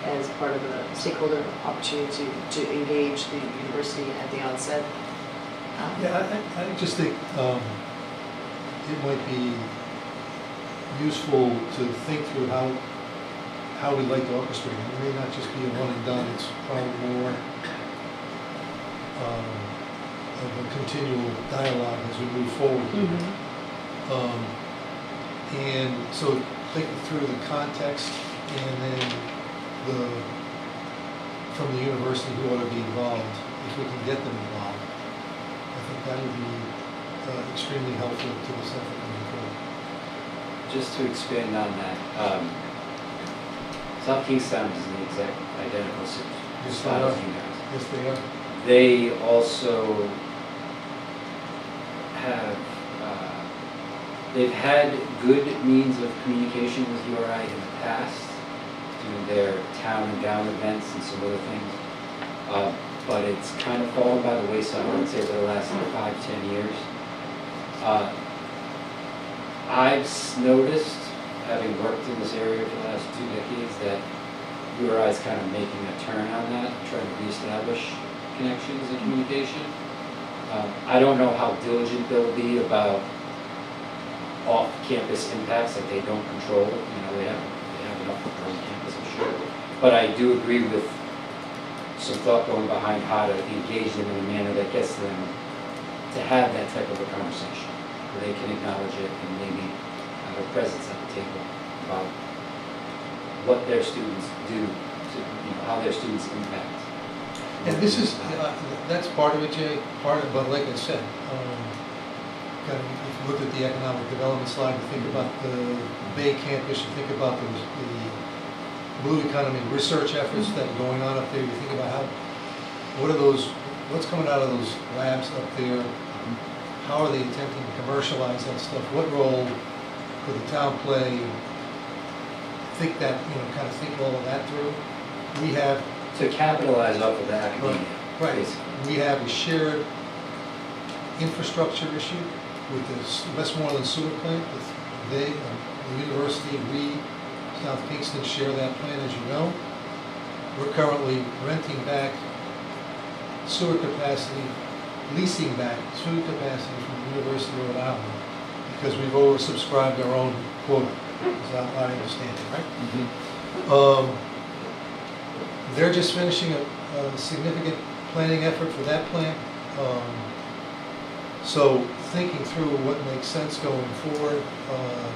as part of a stakeholder opportunity to engage the university at the onset. Yeah, I just think it might be useful to think through how we'd like to orchestrate it. It may not just be a one and done, it's probably more of a continual dialogue as we move forward. And so thinking through the context and then from the university who ought to be involved, if we can get them involved, I think that would be extremely helpful to this effort moving forward. Just to expand on that, South Kingstown is in the exact identical Yes, spot they as are. you guys. Yes, they are. They also have, they've had good means of communication with URI in the past through their town and gown events and some other things. But it's kind of fallen by the wayside, I'd say, over the last 5-10 years. I've noticed, having worked in this area for the last 2 decades, that URI is kind of making a turn on that, trying to reestablish connections and communication. I don't know how diligent they'll be about off-campus impacts that they don't control. You know, they have enough on campus, I'm sure. But I do agree with some thought going behind how to engage them in a manner that gets them to have that type of a conversation, where they can acknowledge it and maybe have a presence at the table about what their students do, how their students impact. And this is, that's part of it, Jay, but like I said, kind of, if you look at the economic development slide, you think about the Bay campus, you think about the blue economy research efforts that are going on up there, you think about what's coming out of those labs up there, how are they attempting to commercialize that stuff, what role could the town play, think that, kind of think all of that through. We have To capitalize off of the academia. Right. Basically. We have a shared infrastructure issue with this Westmoreland sewer plant. The university, we, South Kingston share that plan, as you know. We're currently renting back sewer capacity, leasing back sewer capacity from the University of Rhode Island because we've oversubscribed our own quota, is how I understand it, right? They're just finishing a significant planning effort for that plant. So thinking through what makes sense going forward,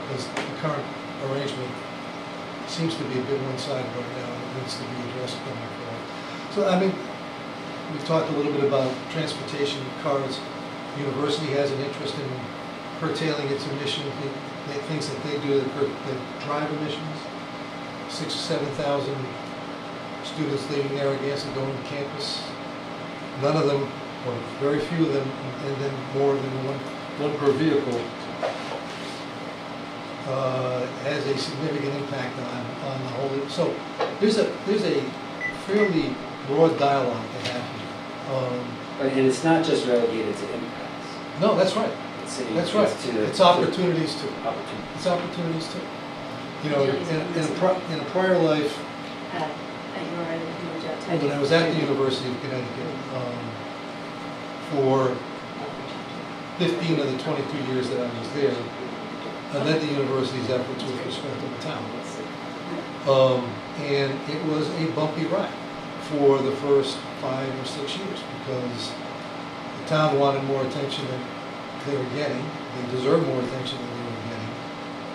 because the current arrangement seems to be a bit one-sided right now, and it needs to be addressed going forward. So, I mean, we've talked a little bit about transportation cars. The university has an interest in curtailing its emissions, the things that they do that drive emissions. 6,000 or 7,000 students leaving Narragansett going to campus. None of them, or very few of them, and then more than one per vehicle, has a significant impact on the whole. So there's a fairly broad dialogue to have here. And it's not just relegated to impacts. No, that's right. That's right. It's opportunities too. It's opportunities too. In a prior life, At URI, we can reach out to. when I was at the University of Connecticut, for 15 of the 22 years that I was there, I led the university's efforts with respect to the town. And it was a bumpy ride for the first 5 or 6 years because the town wanted more attention than they were getting. They deserved more attention than they were getting.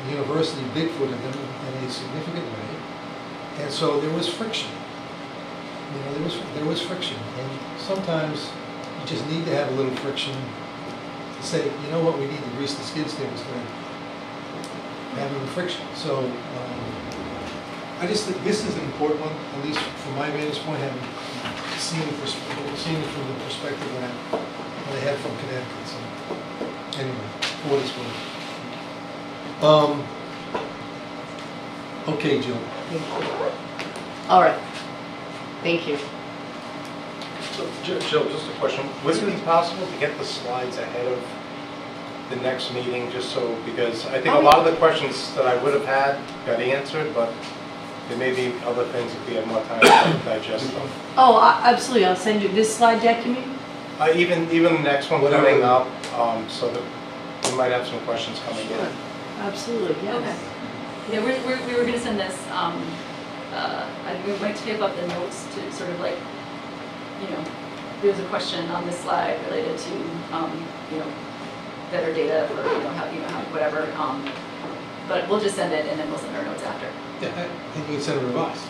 The university bigfooted them in a significant way. And so there was friction. There was friction. And sometimes you just need to have a little friction to say, you know what, we need to grease the skids there instead of having the friction. So I just think this is an important one, at least from my vantage point, having seen it from the perspective that I'm what it's worth. Okay, Jill. Thank you. All right, thank you. So, Jill, just a question. Would it be possible to get the slides ahead of the next meeting, just so, because I think a lot of the questions that I would have had got answered, but there may be other things if we had more time to digest them. Oh, absolutely, I'll send you, this slide deck, you mean? Even the next one Whatever. coming up, so that we might have some questions coming in. Absolutely, yes. Okay. Yeah, we were gonna send this, we might type up the notes to sort of like, you know, there's a question on this slide related to, you know, better data for, how, whatever, but we'll just send it and then we'll send our notes after. Yeah, and you can send it revised,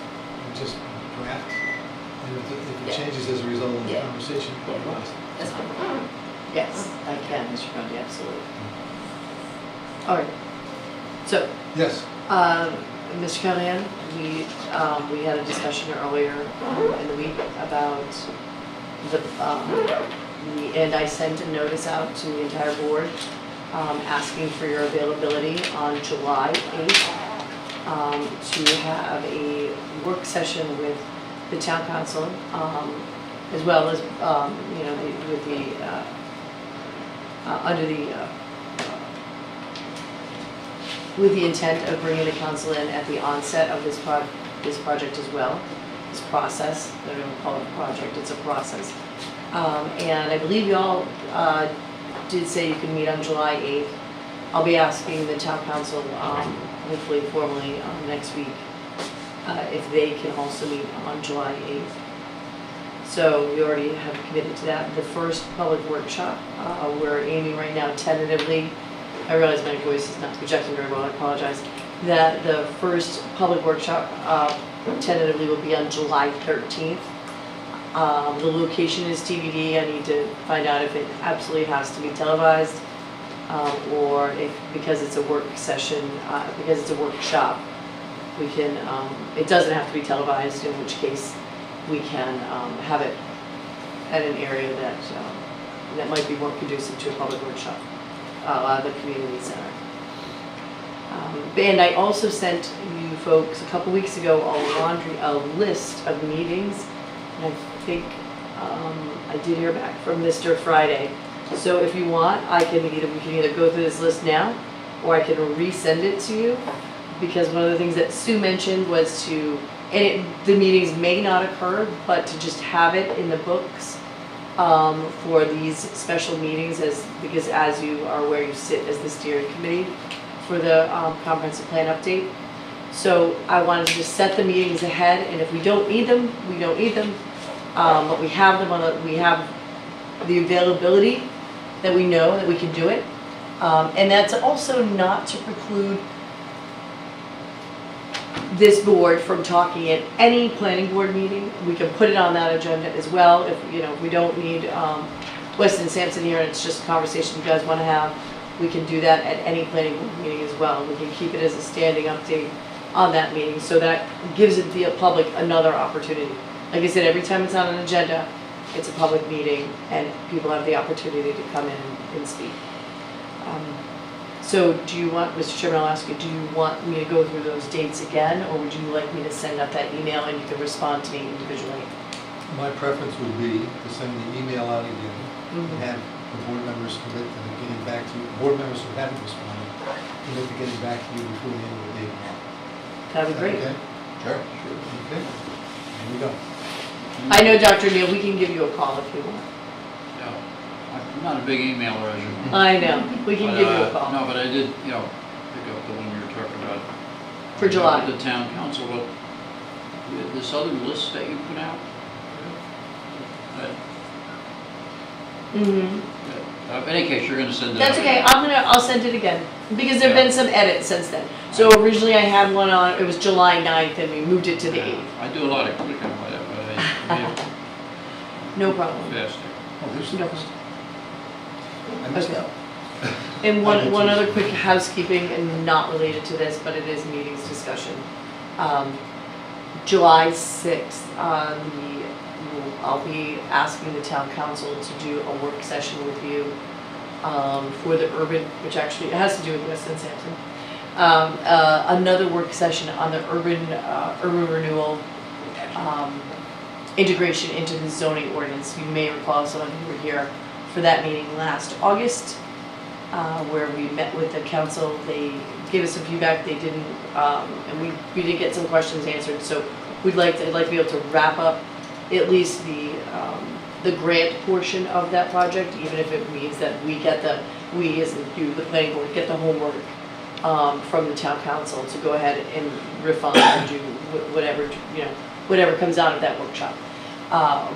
and just draft, and if it Yeah. changes as a result of the Yeah. conversation, revise. That's fine. Yes, I can, Mr. Grundy, absolutely. All right, so, Yes, Mr. Callahan, we had a discussion earlier in the week about and I sent a notice out to the entire board asking for your availability on July 8th to have a work session with the town council, as well as, with the, under the, with the intent of bringing the council in at the onset of this project as well, this process. I don't call it a project, it's a process. And I believe y'all did say you could meet on July 8th. I'll be asking the town council, hopefully formally next week, if they can also meet on July 8th. So we already have committed to that. The first public workshop, we're aiming right now tentatively, I realize my voice is not projecting very well, I apologize, that the first public workshop tentatively will be on July 13th. The location is TBD. I need to find out if it absolutely has to be televised, or if, because it's a work session, because it's a workshop, we can, it doesn't have to be televised, in which case we can have it at an area that might be more conducive to a public workshop, the community center. And I also sent you folks a couple weeks ago a list of meetings, and I think I did hear back from Mr. Friday. So if you want, we can either go through this list now, or I can resend it to you, because one of the things that Sue mentioned was the meetings may not occur, but to just have it in the books for these special meetings, because as you are aware, you sit as the steering committee for the comprehensive plan update. So I wanted to just set the meetings ahead, and if we don't need them, we don't need them. But we have them we have the availability that we know that we can do it. And that's also not to preclude this board from talking at any planning board meeting. We can put it on that agenda as well. If we don't need Weston Sampson here and it's just a conversation you guys want to have, we can do that at any planning board meeting as well. We can keep it as a standing update on that meeting, so that gives the public another opportunity. Like I said, every time it's on an agenda, it's a public meeting and people have the opportunity to come in and speak. So do you want, Mr. Chairman, I'll ask you, do you want me to go through those dates again, or would you like me to send out that email and you can respond to me individually? my preference would be to send the email out again, and have the board members commit to getting back to you, board members who haven't responded, commit to getting back to you before the end of the day tomorrow. That'd be great. Okay? Sure. Okay, there we go. I know, Dr. Neal, we can give you a call if you want. No, I'm not a big emailer, as you know. I know, we can But, give you a call. No, but I did, pick up the one you were talking about. For July. The town council, but this other list that you put out. In any case, you're gonna send it out. That's okay, I'll send it again, because there've been some edits since then. So originally I had one on, it was July 9th, and we moved it to the 8th. I do a lot of clicking on that, but I No problem. faster. Oh, there's No. I missed Okay. out. And one other quick housekeeping, and not related to this, but it is meetings discussion. July 6th, I'll be asking the town council to do a work session with you for the urban, which actually it has to do with Weston Sampson. Another work session on the urban renewal integration into the zoning ordinance. You may recall, some of you were here for that meeting last August, where we met with the council. They gave us some feedback. They didn't, and we did get some questions answered. So I'd like to be able to wrap up at least the grant portion of that project, even if it means that we as in you, the planning board, get the homework from the town council to go ahead and refine and do whatever comes out of that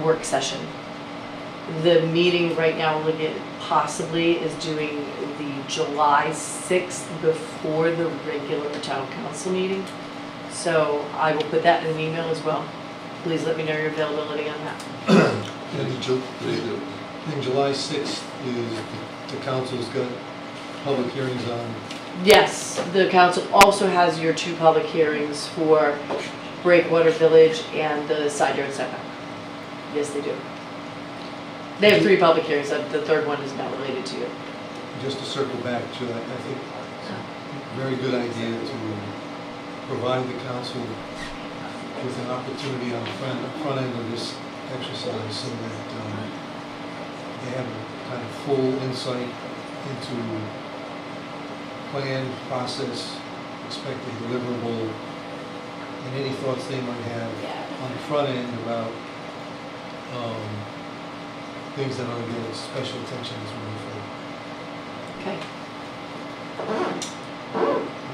work session. The meeting right now we're looking at possibly is doing the July 6th before the regular town council meeting. So I will put that in an email as well. Please let me know your availability on that. And July 6th is, the council's got public hearings on. Yes, the council also has your 2 public hearings for Breakwater Village and the side yard setback. Yes, they do. They have 3 public hearings, the third one is not related to you. Just to circle back, Jill, I think it's a very good idea to provide the council with an opportunity on the front end of this exercise so that they have a kind of full insight into plan, process, expected deliverable, and any thoughts they might have on the front end about things that ought to get special attention as we move forward. Okay.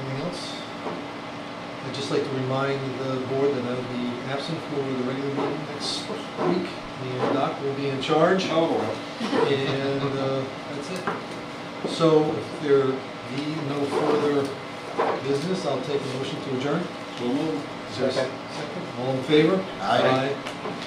Anything else? I'd just like to remind the board that I'll be absent for the regular meeting next week. And Doc will be in charge. And that's it. So if there be no further business, I'll take a motion to adjourn. So moved. Is there a second? All in favor? Aye.